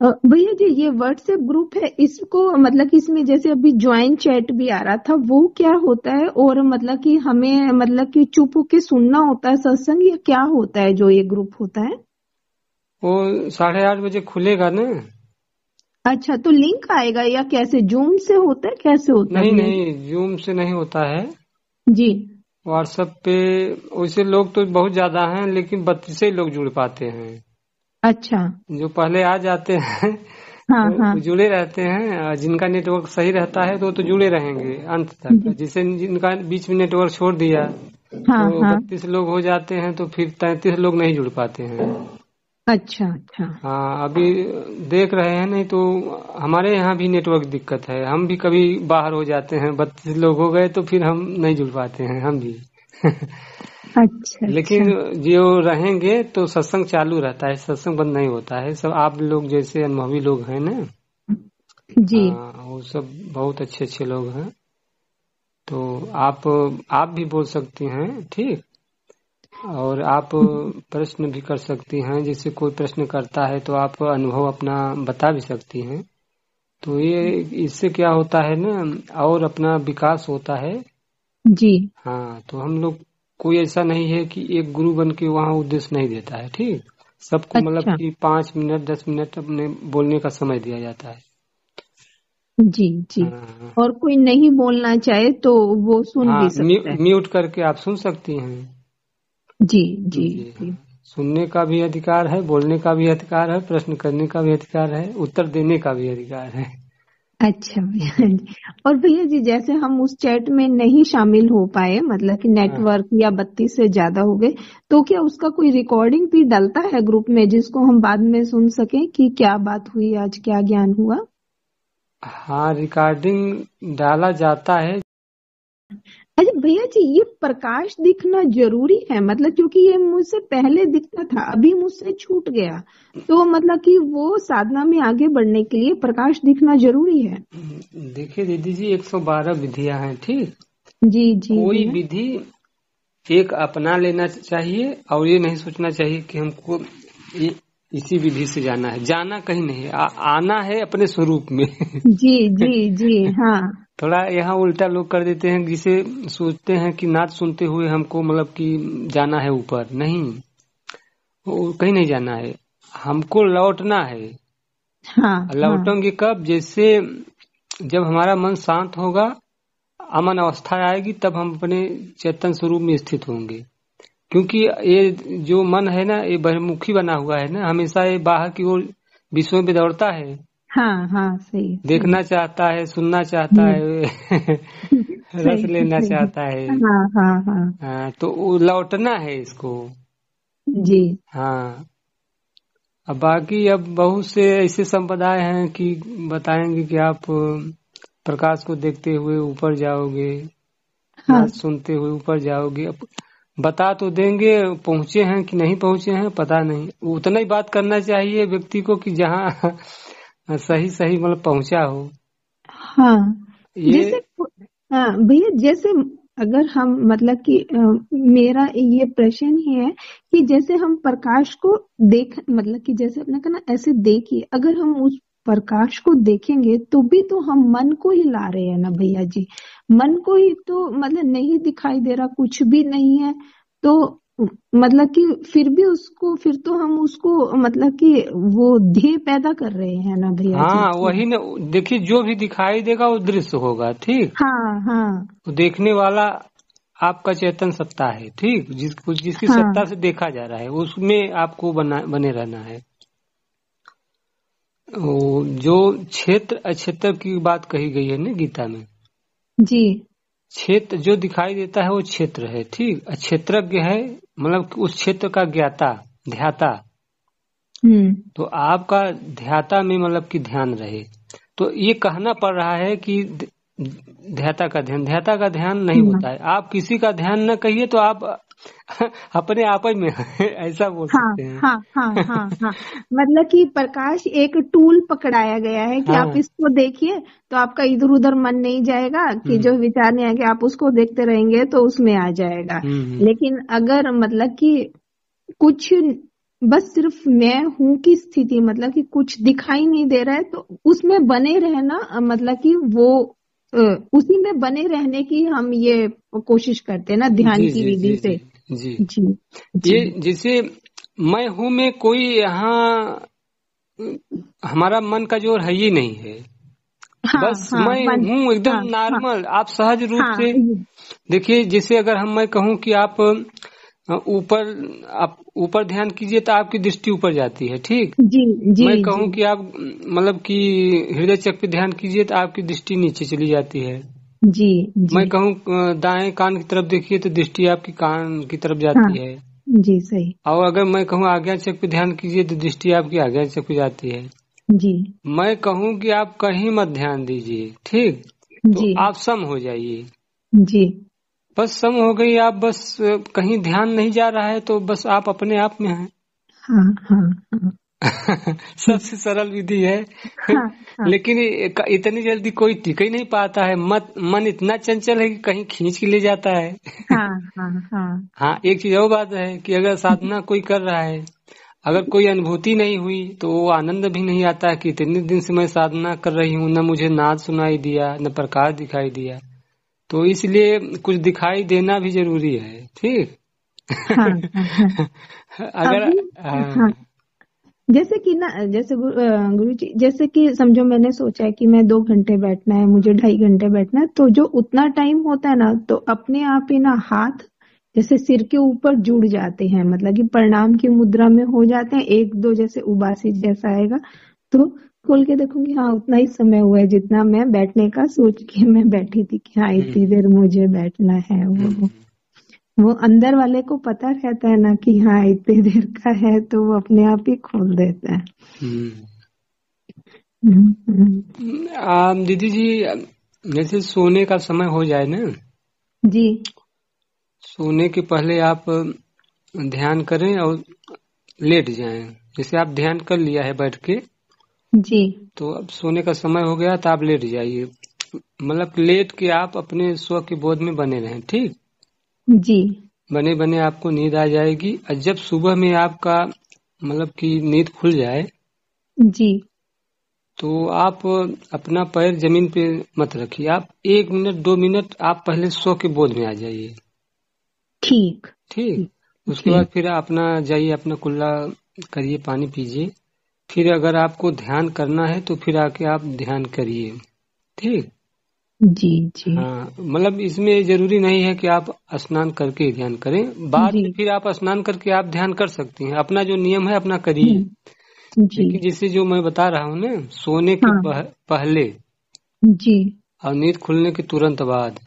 भैया जी, ये व्हाट्सएप ग्रुप है, इसको मतलब कि इसमें जैसे अभी ज्वाइन चैट भी आ रहा था, वो क्या होता है? और मतलब कि हमें मतलब कि चुप होके सुनना होता है सत्संग, या क्या होता है जो ये ग्रुप होता है? वो 8:30 बजे खुलेगा ना। अच्छा, तो लिंक आएगा या कैसे? जूम से होता है, कैसे होता है नहीं भैया जी? नहीं, जूम से नहीं होता है। जी। व्हाट्सएप पे वैसे लोग तो बहुत ज्यादा हैं, लेकिन 32 ही लोग जुड़ पाते हैं। अच्छा। जो पहले आ जाते हैं हाँ हाँ वो जुड़े रहते हैं, और जिनका नेटवर्क सही रहता है तो वो तो जुड़े रहेंगे अंत तक। जी जिसे जिनका बीच में नेटवर्क छोड़ दिया हाँ तो हाँ। 32 लोग हो जाते हैं, तो फिर 33 लोग नहीं जुड़ पाते हैं। अच्छा अच्छा। हाँ, अभी देख रहे हैं। नहीं तो हमारे यहाँ भी नेटवर्क दिक्कत है, हम भी कभी बाहर हो जाते हैं, 32 लोग हो गए तो फिर हम नहीं जुड़ पाते हैं हम भी अच्छा लेकिन अच्छा। जो रहेंगे तो सत्संग चालू रहता है, सत्संग बंद नहीं होता है। सब आप लोग जैसे अनुभवी लोग हैं ना, जी हाँ, वो सब बहुत अच्छे अच्छे लोग हैं। तो आप भी बोल सकती हैं। ठीक। और आप प्रश्न भी कर सकती हैं, जैसे कोई प्रश्न करता है तो आप अनुभव अपना बता भी सकती हैं। तो ये इससे क्या होता है ना, और अपना विकास होता है। जी। हाँ, तो हम लोग कोई ऐसा नहीं है कि एक गुरु बन के वहाँ उद्देश्य नहीं देता है। ठीक, सबको मतलब अच्छा। कि 5 मिनट 10 मिनट अपने बोलने का समय दिया जाता है। जी जी। हाँ और कोई नहीं बोलना चाहे तो वो सुन हाँ, भी सकता है। म्यूट करके आप सुन सकती हैं। जी जी जी हाँ, जी। सुनने का भी अधिकार है, बोलने का भी अधिकार है, प्रश्न करने का भी अधिकार है, उत्तर देने का भी अधिकार है। अच्छा भैया जी। और भैया जी जैसे हम उस चैट में नहीं शामिल हो पाए, मतलब कि हाँ नेटवर्क या 32 से ज्यादा हो गए, तो क्या उसका कोई रिकॉर्डिंग भी डलता है ग्रुप में जिसको हम बाद में सुन सकें कि क्या बात हुई, आज क्या ज्ञान हुआ? हाँ, रिकॉर्डिंग डाला जाता है। अच्छा भैया जी, ये प्रकाश दिखना जरूरी है? मतलब क्योंकि ये मुझसे पहले दिखता था, अभी मुझसे छूट गया, तो मतलब कि वो साधना में आगे बढ़ने के लिए प्रकाश दिखना जरूरी है? देखिए दीदी जी, 112 विधियां हैं। ठीक, जी जी कोई भैया। विधि एक अपना लेना चाहिए और ये नहीं सोचना चाहिए कि हमको ये इसी विधि से जाना है। जाना कहीं नहीं है, आना है अपने स्वरूप में। जी जी जी। हाँ थोड़ा यहाँ उल्टा लोग कर देते हैं, जिसे सोचते हैं कि नाच सुनते हुए हमको मतलब कि जाना है ऊपर। नहीं, वो कहीं नहीं जाना है, हमको लौटना है। हाँ हाँ। लौटेंगे कब? जैसे जब हमारा मन शांत होगा, अमन अवस्था आएगी, तब हम अपने चेतन स्वरूप में स्थित होंगे। क्योंकि ये जो मन है ना, ये बहिर्मुखी बना हुआ है ना, हमेशा ये बाहर की ओर विषयों में दौड़ता है, हाँ हाँ सही सही। देखना चाहता है, सुनना चाहता हम्म। है, रस सही लेना सही। चाहता है। हाँ हाँ हाँ। हाँ, तो वो लौटना है इसको। जी। हाँ, अब बाकी अब बहुत से ऐसे संप्रदाय हैं कि बताएंगे कि आप प्रकाश को देखते हुए ऊपर जाओगे, हाँ नाच सुनते हुए ऊपर जाओगे। अब बता तो देंगे, पहुंचे हैं कि नहीं पहुंचे हैं पता नहीं। उतना ही बात करना चाहिए व्यक्ति को कि जहाँ सही सही मतलब पहुंचा हो। हाँ। जैसे, ये हाँ भैया, जैसे अगर हम मतलब कि मेरा ये प्रश्न ही है कि जैसे हम प्रकाश को देख, मतलब कि जैसे अपने का ना ऐसे देखिए, अगर हम उस प्रकाश को देखेंगे तो भी तो हम मन को ही ला रहे हैं ना भैया जी। मन को ही तो, मतलब नहीं दिखाई दे रहा, कुछ भी नहीं है, तो मतलब कि फिर भी उसको, फिर तो हम उसको मतलब कि वो ध्येय पैदा कर रहे हैं ना भैया जी। हाँ, वही ना। देखिए, जो भी दिखाई देगा वो दृश्य होगा। ठीक, हाँ हाँ तो देखने वाला आपका चेतन सत्ता है। ठीक, जिसकी सत्ता हाँ। से देखा जा रहा है उसमें आपको बने रहना है। जो क्षेत्र अक्षेत्र की बात कही गई है ना गीता में, जी। क्षेत्र जो दिखाई देता है वो क्षेत्र है। ठीक, क्षेत्रज्ञ है मतलब कि उस क्षेत्र का ज्ञाता, ध्याता। हम्म। तो आपका ध्याता में मतलब कि ध्यान रहे। तो ये कहना पड़ रहा है कि ध्याता का ध्यान नहीं हाँ होता है। आप किसी का ध्यान न कहिए तो आप अपने आप में ऐसा बोल हाँ सकते हैं। हाँ हाँ हाँ हाँ। मतलब कि प्रकाश एक टूल पकड़ाया गया है कि आप हाँ। इसको देखिए, तो आपका इधर उधर मन नहीं जाएगा, कि हम्म जो विचार नहीं आएंगे, आप उसको देखते रहेंगे तो उसमें आ जाएगा। हम्म। लेकिन अगर मतलब कि कुछ, बस सिर्फ मैं हूं की स्थिति, मतलब कि कुछ दिखाई नहीं दे रहा है, तो उसमें बने रहना, मतलब कि वो अ, उसी में बने रहने की हम ये कोशिश करते हैं ना, ध्यान जी की जी विधि जी से। जी जी। जी ये जी। जैसे मैं हूं में कोई यहाँ हमारा मन का जोर है ही नहीं है। हाँ बस हाँ मैं मन। हूँ एकदम हाँ हाँ नॉर्मल। आप सहज रूप हाँ। से देखिए, जैसे अगर मैं कहूँ कि आप ऊपर आप ऊपर ध्यान कीजिए तो आपकी दृष्टि ऊपर जाती है। ठीक, जी जी मैं जी कहूँ कि आप मतलब कि हृदय चक्र पे ध्यान कीजिए तो आपकी दृष्टि नीचे चली जाती है। जी जी। मैं कहूँ दाएं कान की तरफ देखिए तो दृष्टि आपकी कान की तरफ हाँ जाती है। जी सही। और अगर मैं कहूँ आज्ञा चक्र पे ध्यान कीजिए तो दृष्टि आपकी आज्ञा चक्र पे जाती है। जी मैं कहूँ कि आप कहीं मत ध्यान दीजिए। ठीक, तो जी आप सम हो जाइए। जी। बस सम हो गई आप। बस कहीं ध्यान नहीं जा रहा है तो बस आप अपने आप में हैं। हाँ हाँ हाँ सबसे सरल विधि है। हाँ हाँ लेकिन इतनी जल्दी कोई टिक ही नहीं पाता है। मन इतना चंचल है कि कहीं खींच के ले जाता है। हाँ हाँ हाँ। हाँ, एक चीज और बात है कि अगर साधना कोई कर रहा है अगर कोई अनुभूति नहीं हुई तो वो आनंद भी नहीं आता है कि इतने दिन से मैं साधना कर रही हूँ, न मुझे नाद सुनाई दिया, न प्रकाश दिखाई दिया। तो इसलिए कुछ दिखाई देना भी जरूरी है। ठीक। हाँ हाँ हाँ। अगर अभी हाँ, जैसे कि ना, जैसे गुरु जी, जैसे कि समझो मैंने सोचा है कि मैं 2 घंटे बैठना है, मुझे 2.5 घंटे बैठना है, तो जो उतना टाइम होता है ना, तो अपने आप ही ना हाथ जैसे सिर के ऊपर जुड़ जाते हैं, मतलब कि प्रणाम की मुद्रा में हो जाते हैं। एक दो जैसे उबासी जैसा आएगा तो खोल के देखूंगी, हाँ उतना ही समय हुआ है जितना मैं बैठने का सोच के मैं बैठी थी कि हाँ इतनी देर मुझे बैठना है। वो अंदर वाले को पता रहता है ना कि हाँ इतनी देर का है, तो वो अपने आप ही खोल देता है। दीदी जी, जैसे सोने का समय हो जाए ना जी सोने के पहले आप ध्यान करें और लेट जाएं। जैसे आप ध्यान कर लिया है बैठ के, जी तो अब सोने का समय हो गया तो आप लेट जाइए। मतलब लेट के आप अपने स्व के बोध में बने रहें। ठीक। जी बने बने आपको नींद आ जाएगी। और जब सुबह में आपका मतलब कि नींद खुल जाए जी तो आप अपना पैर जमीन पे मत रखिए। आप 1 मिनट 2 मिनट आप पहले स्व के बोध में आ जाइए। ठीक ठीक। ठीक उसके बाद ठीक। फिर अपना जाइए, अपना कुल्ला करिए, पानी पीजिए। फिर अगर आपको ध्यान करना है तो फिर आके आप ध्यान करिए। ठीक। जी जी हाँ, मतलब इसमें जरूरी नहीं है कि आप स्नान करके ही ध्यान करें। बाद जी। में फिर आप स्नान करके आप ध्यान कर सकती हैं। अपना जो नियम है अपना करिए। जी लेकिन जैसे जो मैं बता रहा हूँ ना, सोने के हाँ पहले जी और नींद खुलने के तुरंत बाद,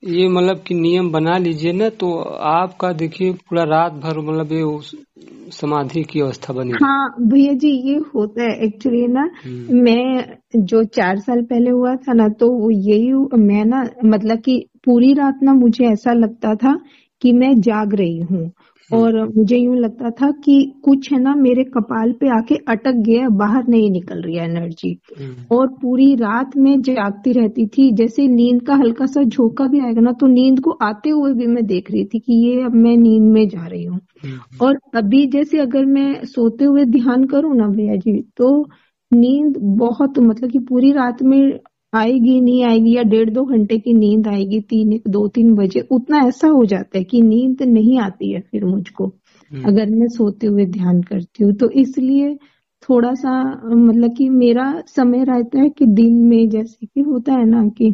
ये मतलब कि नियम बना लीजिए ना, तो आपका देखिए पूरा रात भर मतलब ये समाधि की अवस्था बनी रहे। हाँ भैया जी, ये होता है एक्चुअली ना। हम्म। मैं जो 4 साल पहले हुआ था ना, तो वो यही मैं ना, मतलब कि पूरी रात ना मुझे ऐसा लगता था कि मैं जाग रही हूँ, हम्म। और मुझे यूं लगता था कि कुछ है ना मेरे कपाल पे आके अटक गया, बाहर नहीं निकल रही है एनर्जी। हम्म। और पूरी रात में जागती रहती थी। जैसे नींद का हल्का सा झोंका भी आएगा ना, तो नींद को आते हुए भी मैं देख रही थी कि ये अब मैं नींद में जा रही हूँ। हम्म। और अभी जैसे अगर मैं सोते हुए ध्यान करूँ ना भैया जी, तो नींद बहुत, मतलब कि पूरी रात में आएगी नहीं आएगी, या 1.5-2 घंटे की नींद आएगी, 2-3 बजे, उतना ऐसा हो जाता है कि नींद नहीं आती है फिर मुझको, हम्म। अगर मैं सोते हुए ध्यान करती हूँ। तो इसलिए थोड़ा सा, मतलब कि मेरा समय रहता है कि दिन में जैसे कि होता है ना कि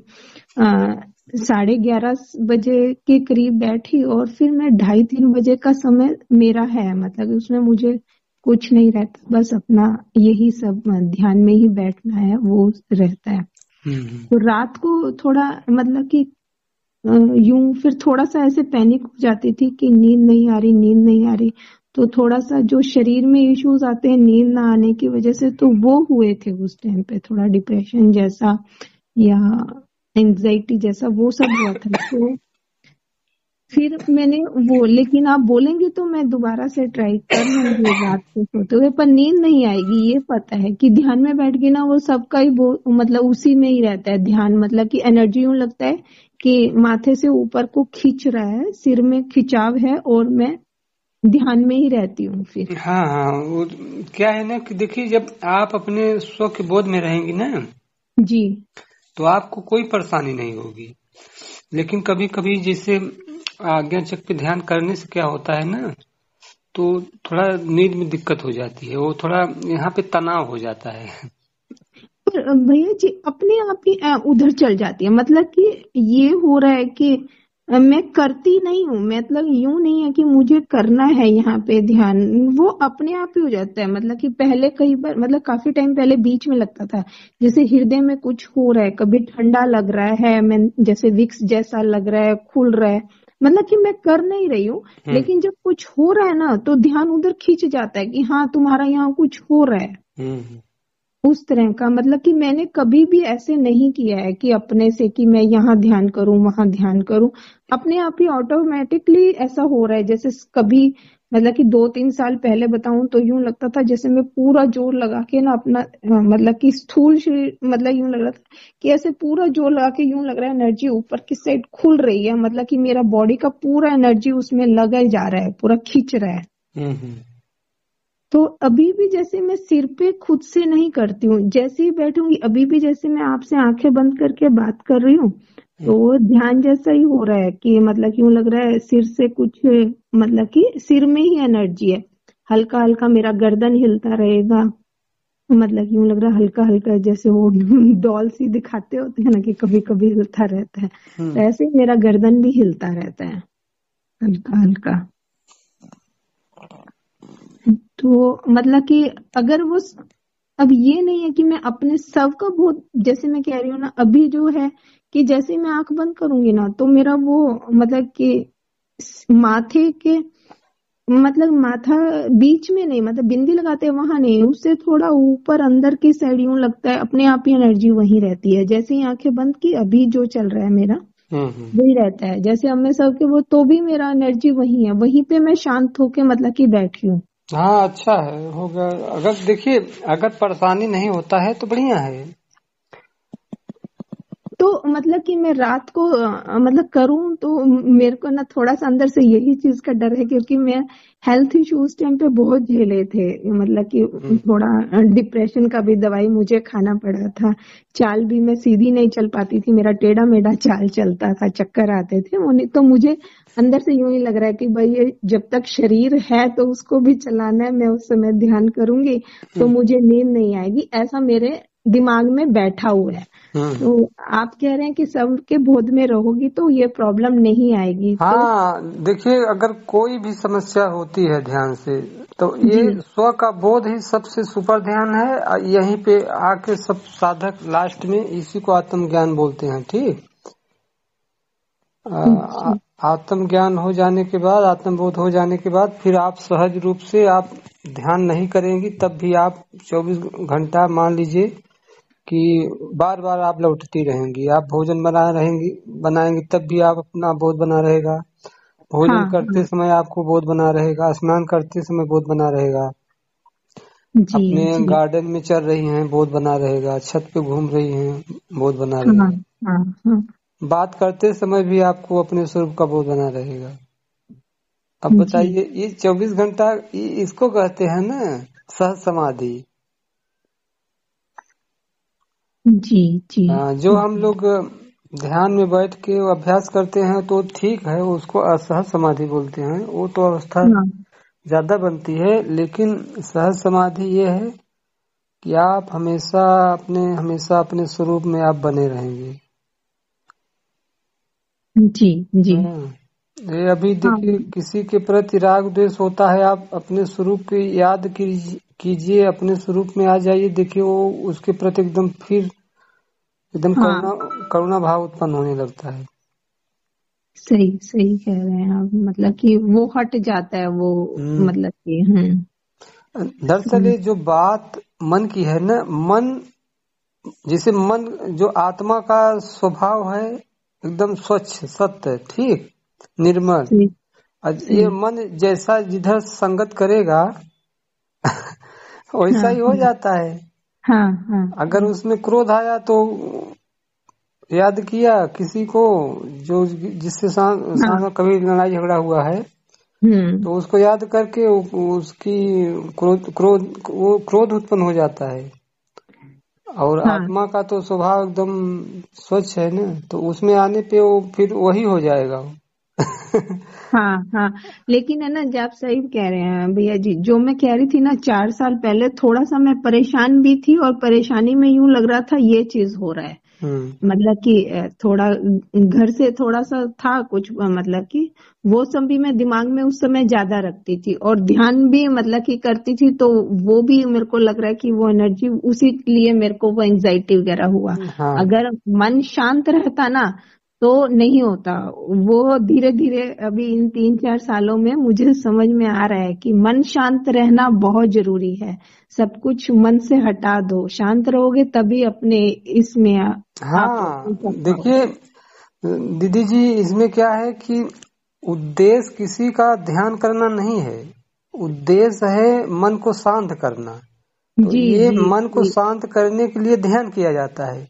11:30 बजे के करीब बैठी, और फिर मैं 2:30-3 बजे का समय मेरा है, मतलब उसमें मुझे कुछ नहीं रहता, बस अपना यही सब ध्यान में ही बैठना है, वो रहता है। हम्म। तो रात को थोड़ा, मतलब कि यूं फिर थोड़ा सा ऐसे पैनिक हो जाती थी कि नींद नहीं आ रही, नींद नहीं आ रही। तो थोड़ा सा जो शरीर में इश्यूज आते हैं नींद ना आने की वजह से, तो वो हुए थे उस टाइम पे, थोड़ा डिप्रेशन जैसा या एंजाइटी जैसा वो सब हुआ था। तो फिर मैंने वो, लेकिन आप बोलेंगे तो मैं दोबारा से ट्राई कर लूंगी रात को सोते हुए, पर नींद नहीं आएगी ये पता है कि ध्यान में बैठ गई ना, वो सबका ही मतलब उसी में ही रहता है ध्यान, मतलब कि एनर्जी यूं लगता है कि माथे से ऊपर को खींच रहा है, सिर में खिंचाव है, और मैं ध्यान में ही रहती हूँ फिर। हाँ हाँ, वो क्या है ना कि देखिए, जब आप अपने स्व के बोध में रहेंगी ना, जी तो आपको कोई परेशानी नहीं होगी। लेकिन कभी कभी जैसे आज्ञा चक्र पे ध्यान करने से क्या होता है ना, तो थोड़ा नींद में दिक्कत हो जाती है। वो थोड़ा यहाँ पे तनाव हो जाता है। पर भैया जी अपने आप ही उधर चल जाती है, मतलब कि ये हो रहा है कि मैं करती नहीं हूँ, मतलब यूं नहीं है कि मुझे करना है यहाँ पे ध्यान, वो अपने आप ही हो जाता है। मतलब कि पहले कई बार, मतलब काफी टाइम पहले बीच में लगता था जैसे हृदय में कुछ हो रहा है, कभी ठंडा लग रहा है, मैं जैसे विक्स जैसा लग रहा है, खुल रहा है, मतलब कि मैं कर नहीं रही हूँ, हम्म। लेकिन जब कुछ हो रहा है ना, तो ध्यान उधर खींच जाता है कि हाँ तुम्हारा यहाँ कुछ हो रहा है। हम्म। उस तरह का, मतलब कि मैंने कभी भी ऐसे नहीं किया है कि अपने से कि मैं यहाँ ध्यान करूं वहां ध्यान करूं, अपने आप ही ऑटोमेटिकली ऐसा हो रहा है। जैसे कभी, मतलब कि 2-3 साल पहले बताऊं तो यूं लगता था जैसे मैं पूरा जोर लगा के ना अपना मतलब कि स्थूल शरीर, मतलब यूं लग रहा था कि ऐसे पूरा जोर लगा के यूं लग रहा है एनर्जी ऊपर की साइड खुल रही है, मतलब कि मेरा बॉडी का पूरा एनर्जी उसमें लगा जा रहा है, पूरा खींच रहा है। हम्म। तो अभी भी जैसे मैं सिर पे खुद से नहीं करती हूँ, जैसे ही बैठूंगी अभी भी जैसे मैं आपसे आंखें बंद करके बात कर रही हूँ तो वो ध्यान जैसा ही हो रहा है कि मतलब यूं लग रहा है सिर से कुछ, मतलब कि सिर में ही एनर्जी है। हल्का हल्का मेरा गर्दन हिलता रहेगा, मतलब यूं लग रहा है हल्का हल्का, जैसे वो डॉल सी दिखाते होते हैं ना कि कभी कभी हिलता रहता है, तो ऐसे ही मेरा गर्दन भी हिलता रहता है हल्का हल्का। तो मतलब कि अगर वो अब ये नहीं है कि मैं अपने सब का बहुत, जैसे मैं कह रही हूँ ना अभी जो है कि जैसे ही मैं आंख बंद करूंगी ना तो मेरा वो मतलब कि माथे के, मतलब माथा बीच में नहीं, मतलब बिंदी लगाते हैं वहां नहीं, उससे थोड़ा ऊपर अंदर की साइड यूं लगता है अपने आप ही एनर्जी वहीं रहती है। जैसे ही आंखें बंद की अभी जो चल रहा है मेरा वही रहता है, जैसे अब मैं सबके वो तो भी मेरा एनर्जी वही है, वहीं पे मैं शांत होके मतलब कि बैठी हूँ। हाँ अच्छा है, होगा। अगर देखिए, अगर परेशानी नहीं होता है तो बढ़िया है। तो मतलब कि मैं रात को मतलब करूं तो मेरे को ना थोड़ा सा अंदर से यही चीज का डर है, क्योंकि मैं हेल्थ इशू उस टाइम पे बहुत झेले थे, मतलब कि थोड़ा डिप्रेशन का भी दवाई मुझे खाना पड़ा था। चाल भी मैं सीधी नहीं चल पाती थी, मेरा टेढ़ा मेढ़ा चाल चलता था, चक्कर आते थे उन्हें, तो मुझे अंदर से यूं ही लग रहा है कि भाई ये जब तक शरीर है तो उसको भी चलाना है, मैं उस समय ध्यान करूंगी तो मुझे नींद नहीं आएगी, ऐसा मेरे दिमाग में बैठा हुआ है। तो आप कह रहे हैं कि सबके बोध में रहोगी तो ये प्रॉब्लम नहीं आएगी तो। हाँ देखिए, अगर कोई भी समस्या होती है ध्यान से, तो ये जी स्व का बोध ही सबसे सुपर ध्यान है। यहीं पे आके सब साधक लास्ट में इसी को आत्मज्ञान बोलते हैं। ठीक, जी आत्मज्ञान हो जाने के बाद, आत्मबोध हो जाने के बाद फिर आप सहज रूप से आप ध्यान नहीं करेंगी, तब भी आप 24 घंटा मान लीजिए कि बार बार आप लौटती रहेंगी। आप भोजन बनाएंगी तब भी आप अपना बोध बना रहेगा। हाँ भोजन करते हाँ समय आपको बोध बना रहेगा, स्नान करते समय बोध बना रहेगा, जी अपने जी गार्डन में चल रही हैं बोध बना रहेगा, छत पे घूम रही हैं बोध बना हाँ रहेगा, हाँ हाँ बात करते समय भी आपको अपने स्वरूप का बोध बना रहेगा। अब जी बताइए, ये 24 घंटा इसको कहते हैं ना सहज समाधि। जी जी जो हम लोग ध्यान में बैठ के अभ्यास करते हैं तो ठीक है, उसको असहज समाधि बोलते हैं, वो तो अवस्था हाँ ज्यादा बनती है। लेकिन सहज समाधि ये है कि आप हमेशा अपने स्वरूप में आप बने रहेंगे। जी जी ये अभी हाँ देखिए, किसी के प्रति राग द्वेष होता है, आप अपने स्वरूप की याद कीजिए, अपने स्वरूप में आ जाइए, देखिए वो उसके प्रति एकदम हाँ करुणा करुणा भाव उत्पन्न होने लगता है। सही सही कह रहे हैं आप, मतलब कि वो हट जाता है वो, हम्म मतलब कि दरअसल ये जो बात मन की है ना, जैसे मन जो आत्मा का स्वभाव है एकदम स्वच्छ सत्य, ठीक, निर्मल। सही और ये सही मन जैसा जिधर संगत करेगा वैसा हाँ ही हो जाता है। हाँ हाँ अगर हाँ उसमें क्रोध आया तो याद किया किसी को, जो जिससे हाँ साथ कभी लड़ाई झगड़ा हुआ है, हम्म तो उसको याद करके उसकी क्रोध उत्पन्न हो जाता है। और हाँ आत्मा का तो स्वभाव एकदम स्वच्छ है ना, तो उसमें आने पे वो फिर वही हो जाएगा हाँ हाँ। लेकिन है ना, जब आप सही कह रहे हैं भैया जी, जो मैं कह रही थी ना 4 साल पहले थोड़ा सा मैं परेशान भी थी, और परेशानी में यूं लग रहा था ये चीज हो रहा है, हम्म मतलब कि थोड़ा घर से थोड़ा सा था कुछ, मतलब कि वो सब भी मैं दिमाग में उस समय ज्यादा रखती थी, और ध्यान भी मतलब कि करती थी, तो वो भी मेरे को लग रहा है कि वो एनर्जी, उसी लिए मेरे को वो एंजाइटी वगैरह हुआ। हाँ अगर मन शांत रहता ना तो नहीं होता वो। धीरे धीरे अभी इन 3-4 सालों में मुझे समझ में आ रहा है कि मन शांत रहना बहुत जरूरी है। सब कुछ मन से हटा दो, शांत रहोगे तभी अपने इसमें आप हाँ। उतर देखिए पाओगे। दीदी जी, इसमें क्या है कि उद्देश्य किसी का ध्यान करना नहीं है, उद्देश्य है मन को शांत करना। तो जी ये जी मन को जी शांत करने के लिए ध्यान किया जाता है।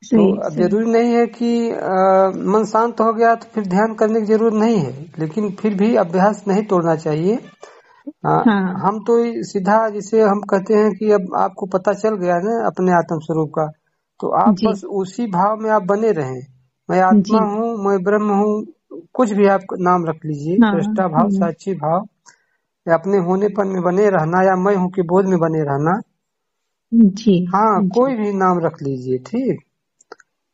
तो सही अब सही जरूरी नहीं है कि मन शांत हो गया तो फिर ध्यान करने की जरूरत नहीं है, लेकिन फिर भी अभ्यास नहीं तोड़ना चाहिए। हाँ हम तो सीधा जैसे हम कहते हैं कि अब आपको पता चल गया ना अपने आत्म स्वरूप का, तो आप जी बस उसी भाव में आप बने रहें। मैं आत्मा जी हूँ, मैं ब्रह्म हूँ, कुछ भी आप नाम रख लीजिए, हाँ दृष्टा भाव, साक्षी भाव, या अपने होनेपन में बने रहना, या मैं हूँ के बोध में बने रहना। जी हाँ, जी कोई भी नाम रख लीजिए, ठीक,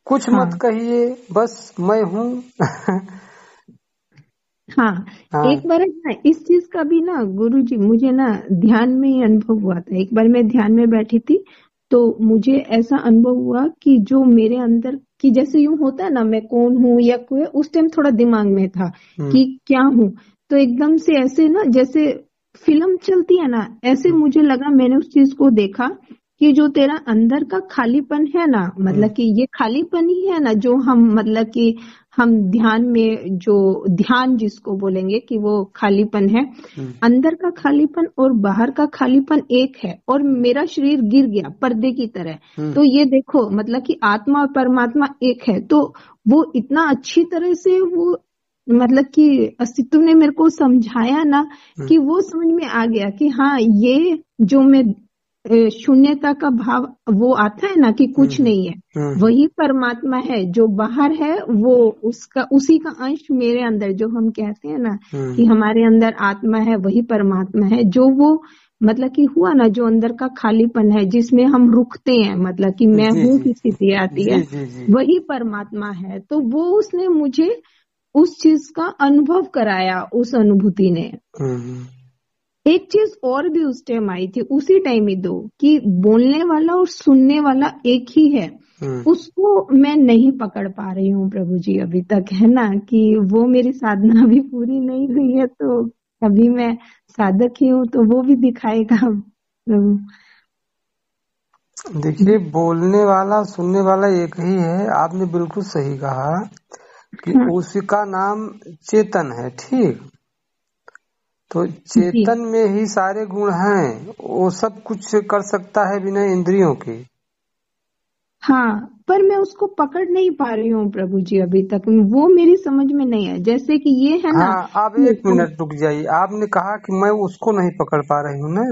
कुछ मत हाँ कहिए, बस मैं हूँ। हाँ। एक हाँ। बार ना इस चीज का भी ना गुरु जी मुझे ना ध्यान में ही अनुभव हुआ था। एक बार मैं ध्यान में बैठी थी तो मुझे ऐसा अनुभव हुआ कि जो मेरे अंदर की जैसे यूं होता है ना मैं कौन हूँ या कोई, उस टाइम थोड़ा दिमाग में था हम्म कि क्या हूँ। तो एकदम से ऐसे ना जैसे फिल्म चलती है ना, ऐसे हम्म मुझे लगा, मैंने उस चीज को देखा कि जो तेरा अंदर का खालीपन है ना, हम्म मतलब कि ये खालीपन ही है ना जो हम मतलब कि हम ध्यान में जो ध्यान जिसको बोलेंगे कि वो खालीपन है। हम्म अंदर का खालीपन और बाहर का खालीपन एक है, और मेरा शरीर गिर गया पर्दे की तरह। हम्म तो ये देखो मतलब कि आत्मा और परमात्मा एक है। तो वो इतना अच्छी तरह से वो मतलब कि अस्तित्व ने मेरे को समझाया ना हम्म कि वो समझ में आ गया कि हाँ ये जो मैं शून्यता का भाव वो आता है ना कि हम्म कुछ हम्म नहीं है, हम्म वही परमात्मा है। जो बाहर है वो उसका उसी का अंश मेरे अंदर, जो हम कहते हैं ना हम्म कि हमारे अंदर आत्मा है, वही परमात्मा है। जो वो मतलब कि हुआ ना जो अंदर का खालीपन है जिसमें हम रुकते हैं, मतलब कि मैं जी हूँ जी की स्थिति आती जी है, जी जी। वही परमात्मा है। तो वो उसने मुझे उस चीज का अनुभव कराया, उस अनुभूति ने। हम्म एक चीज और भी उस टाइम आई थी, उसी टाइम ही दो, कि बोलने वाला और सुनने वाला एक ही है। हम्म उसको मैं नहीं पकड़ पा रही हूँ प्रभु जी अभी तक, है ना, कि वो मेरी साधना भी पूरी नहीं हुई है। तो अभी मैं साधक ही हूँ तो वो भी दिखाएगा प्रभु। देखिए, बोलने वाला सुनने वाला एक ही है, आपने बिल्कुल सही कहा कि हाँ उसका नाम चेतन है, ठीक। तो जी चेतन में ही सारे गुण हैं, वो सब कुछ कर सकता है बिना इंद्रियों के। हाँ, पर मैं उसको पकड़ नहीं पा रही हूँ प्रभु जी अभी तक, वो मेरी समझ में नहीं है। जैसे कि ये है ना हाँ, आप कि एक मिनट रुक जाइए, आपने कहा कि मैं उसको नहीं पकड़ पा रही हूँ ना,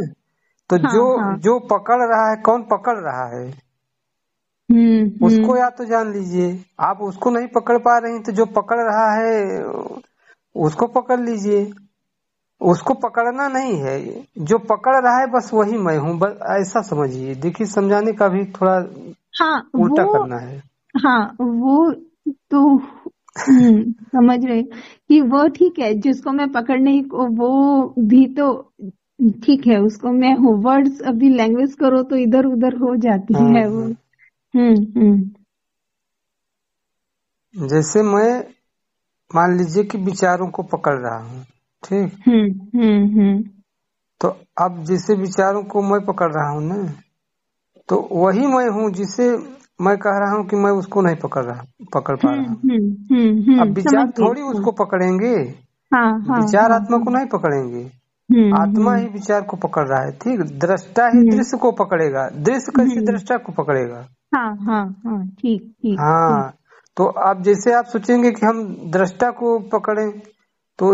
तो हाँ जो हाँ जो पकड़ रहा है, कौन पकड़ रहा है, उसको हम्म। या तो जान लीजिए। आप उसको नहीं पकड़ पा रही, तो जो पकड़ रहा है उसको पकड़ लीजिए। उसको पकड़ना नहीं है, जो पकड़ रहा है बस वही मैं हूँ, बस ऐसा समझिए। देखिए, समझाने का भी थोड़ा हाँ वो, उल्टा करना है। हाँ वो तो समझ रहे कि वो ठीक है जिसको मैं पकड़ने को, वो भी तो ठीक है, उसको मैं हूँ। वर्ड्स अभी लैंग्वेज करो तो इधर उधर हो जाती हाँ है वो। हाँ। हम्म। जैसे मैं मान लीजिए कि विचारों को पकड़ रहा हूँ, ठीक। हम्म। तो अब जैसे विचारों को मैं पकड़ रहा हूँ ना, तो वही मैं हूँ जिसे मैं कह रहा हूँ कि मैं उसको नहीं पकड़ पा रहा हूँ। अब समझ विचार गई। थोड़ी हाँ उसको पकड़ेंगे, हाँ हाँ विचार हाँ आत्मा हाँ को नहीं पकड़ेंगे। आत्मा हम्म। ही विचार को पकड़ रहा है, ठीक। दृष्टा ही हम्म दृश्य को पकड़ेगा, दृश्य कैसे हम्म। दृष्टा को पकड़ेगा। हाँ हाँ हाँ ठीक ठीक ठीक। हाँ, तो अब जैसे आप सोचेंगे कि हम दृष्टा को पकड़ें, तो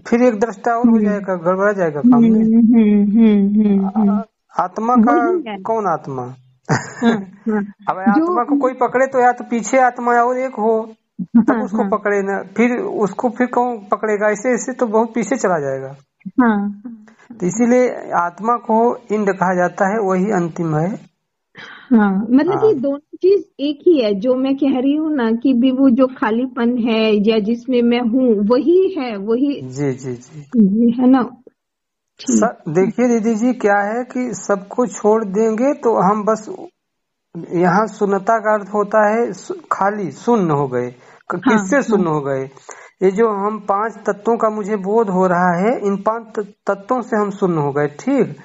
फिर एक दृष्टा और हो हम्म जाएगा, गड़बड़ा जाएगा काम में। आत्मा का वही है। कौन आत्मा। हाँ हाँ अब जो आत्मा को कोई पकड़े तो या तो पीछे आत्मा और एक हो, तब हाँ उसको हाँ पकड़े ना, फिर उसको फिर कौन पकड़ेगा, ऐसे ऐसे तो बहुत पीछे चला जाएगा। हाँ तो इसीलिए आत्मा को इंड कहा जाता है, वही अंतिम है। हाँ, मतलब कि हाँ दोनों चीज एक ही है। जो मैं कह रही हूँ ना कि भी वो जो खालीपन है या जिसमें मैं हूँ वही है, वही जी जी जी। है ना। ठीक। देखिए दीदी जी, क्या है कि सबको छोड़ देंगे तो हम बस, यहाँ शून्यता का अर्थ होता है खाली, शून्य हो गए। हाँ किससे हाँ शून्य हो गए, ये जो हम पांच तत्वों का मुझे बोध हो रहा है, इन पांच तत्वों से हम शून्य हो गए, ठीक।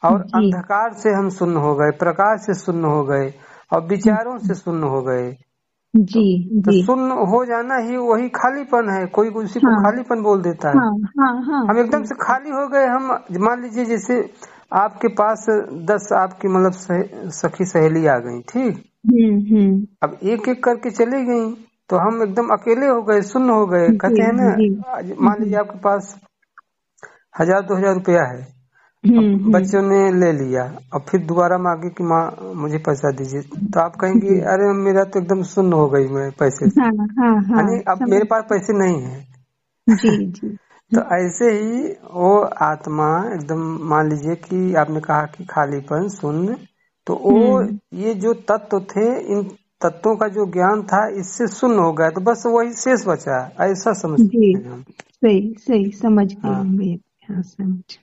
और जी अंधकार से हम शून्य हो गए, प्रकाश से शून्य हो गए, और विचारों से शून्य हो गए। तो, जी तो जी। शून्य हो जाना ही वही खालीपन है। कोई उसी को हाँ खालीपन बोल देता है। हाँ हाँ हाँ हम एकदम हाँ। से खाली हो गए। हम मान लीजिए जैसे आपके पास 10 आपकी मतलब सखी सहेली आ गई, ठीक। हम्म। अब एक एक करके चली गई, तो हम एकदम अकेले हो गए, शून्य हो गए, जी कहते हैं ना। जी मान लीजिए आपके पास 1,000-2,000 रुपया है, अब बच्चों ने ले लिया, अब फिर दोबारा मांगे कि माँ मुझे पैसा दीजिए, तो आप कहेंगे अरे मेरा तो एकदम सुन्न हो गई मैं पैसे से, यानी अब मेरे पास पैसे नहीं है। जी जी। तो ऐसे ही वो आत्मा एकदम, मान लीजिए कि आपने कहा कि खालीपन, शून्य, तो वो ये जो तत्व थे, इन तत्वों का जो ज्ञान था इससे शून्य हो गया, तो बस वही शेष बचा, ऐसा समझ सकते हैं हम। सही सही समझ गई भैया। हाँ समझ,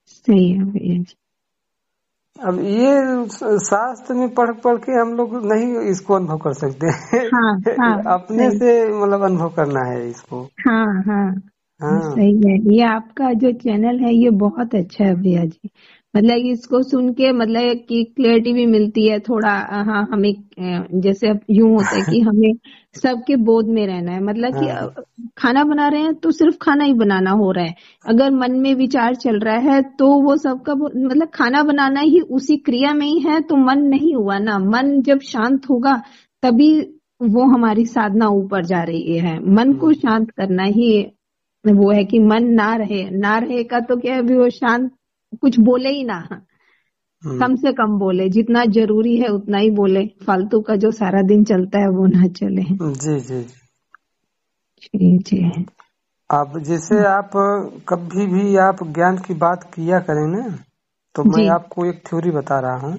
सही है भैया जी। अब ये शास्त्र में पढ़ पढ़ के हम लोग नहीं इसको अनुभव कर सकते। अपने से मतलब अनुभव करना है इसको। हाँ सही है। ये आपका जो चैनल है ये बहुत अच्छा है भैया जी, मतलब इसको सुन के मतलब कि क्लैरिटी भी मिलती है थोड़ा। हाँ हमें जैसे अब यूं होता है कि हमें सबके बोध में रहना है, मतलब कि खाना बना रहे हैं तो सिर्फ खाना ही बनाना हो रहा है, अगर मन में विचार चल रहा है तो वो सबका मतलब खाना बनाना ही उसी क्रिया में ही है, तो मन नहीं हुआ ना। मन जब शांत होगा तभी वो हमारी साधना ऊपर जा रही है। मन को शांत करना ही वो है कि मन ना रहेगा तो क्या है, भी वो शांत कुछ बोले ही ना, कम से कम बोले, जितना जरूरी है उतना ही बोले, फालतू का जो सारा दिन चलता है वो ना चले। जी जी जी जी। अब जैसे आप कभी भी आप ज्ञान की बात किया करें ना, तो मैं आपको एक थ्योरी बता रहा हूँ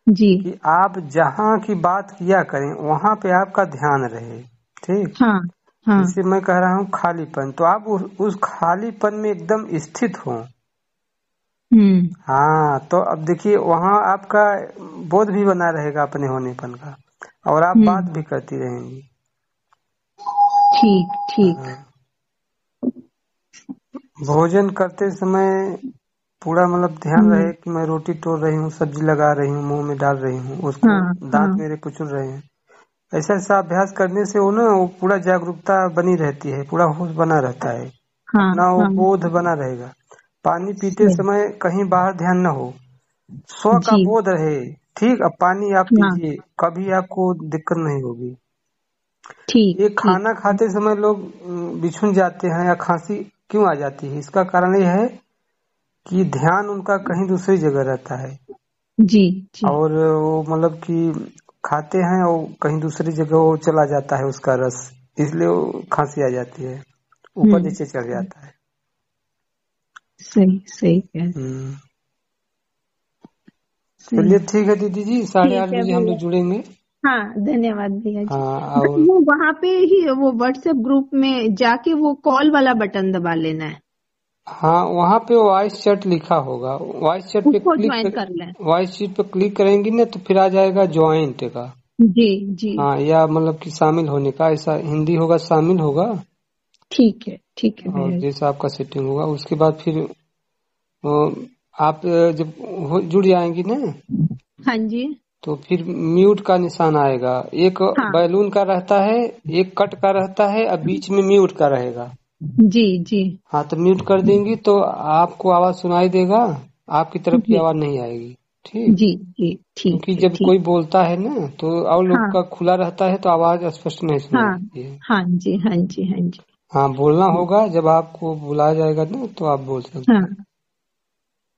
जी, कि आप जहाँ की बात किया करें वहाँ पे आपका ध्यान रहे, ठीक। हाँ हाँ। जैसे मैं कह रहा हूँ खालीपन, तो आप उस खालीपन में एकदम स्थित हो। हाँ, तो अब देखिए वहाँ आपका बोध भी बना रहेगा अपने होनेपन का, और आप बात भी करती रहेंगी। ठीक ठीक। भोजन करते समय पूरा मतलब ध्यान रहे कि मैं रोटी तोड़ रही हूँ, सब्जी लगा रही हूँ, मुंह में डाल रही हूँ उसको, दांत मेरे कुचल रहे हैं। ऐसा ऐसा अभ्यास करने से वो ना वो पूरा जागरूकता बनी रहती है, पूरा होश बना रहता है, अपना वो बोध बना रहेगा। पानी पीते समय कहीं बाहर ध्यान न हो, स्व का बोध रहे, ठीक। अब पानी आप पीजिए, कभी आपको दिक्कत नहीं होगी। ये खाना खाते समय लोग बिछुन जाते हैं या खांसी क्यों आ जाती है, इसका कारण ये है कि ध्यान उनका कहीं दूसरी जगह रहता है। जी जी। और वो मतलब कि खाते हैं और कहीं दूसरी जगह वो चला जाता है उसका रस, इसलिए वो खांसी आ जाती है, ऊपर नीचे चढ़ जाता है। सही सही है। चलिए ठीक है दीदी जी, 8:30 बजे हम लोग जुड़ेंगे। हाँ धन्यवाद भैया जी। हाँ, और वो वहाँ पे ही वो व्हाट्सएप ग्रुप में जाके वो कॉल वाला बटन दबा लेना है। हाँ, वहाँ पे वॉइस चैट लिखा होगा, वॉइस चैट पे वॉइस चैट पे क्लिक करेंगी ना तो फिर आ जाएगा ज्वाइंट का। जी जी। हाँ, या मतलब कि शामिल होने का, ऐसा हिंदी होगा शामिल होगा। ठीक है और जैसा आपका सेटिंग होगा उसके बाद फिर आप जब जुड़ जाएंगी ना, हाँ जी, तो फिर म्यूट का निशान आएगा, एक बैलून का रहता है, एक कट का रहता है, और बीच में म्यूट का रहेगा। जी जी। हाँ, तो म्यूट कर देंगी तो आपको आवाज सुनाई देगा, आपकी तरफ की आवाज नहीं आएगी, ठीक। जी जी ठीक। क्योंकि जब कोई बोलता है ना तो और लोग का खुला रहता है तो आवाज स्पष्ट नहीं सुनाई देती है। हाँ जी हाँ जी हाँ जी। हाँ, बोलना होगा, जब आपको बुलाया जाएगा ना तो आप बोल सकते हैं।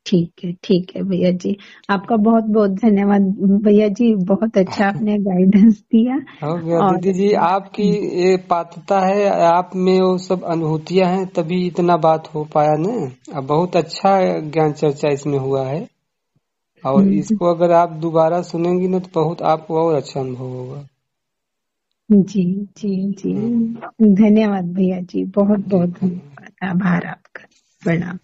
ठीक है भैया जी, आपका बहुत बहुत धन्यवाद भैया जी, बहुत अच्छा आपने गाइडेंस दिया। हो गया दीदी जी, आपकी ये पात्रता है, आप में वो सब अनुभूतियां हैं, तभी इतना बात हो पाया ना। अब बहुत अच्छा ज्ञान चर्चा इसमें हुआ है, और इसको अगर आप दोबारा सुनेंगी ना तो बहुत आपको और अच्छा अनुभव होगा। जी जी जी, धन्यवाद भैया जी, बहुत बहुत धन्यवाद, आभार आपका, प्रणाम।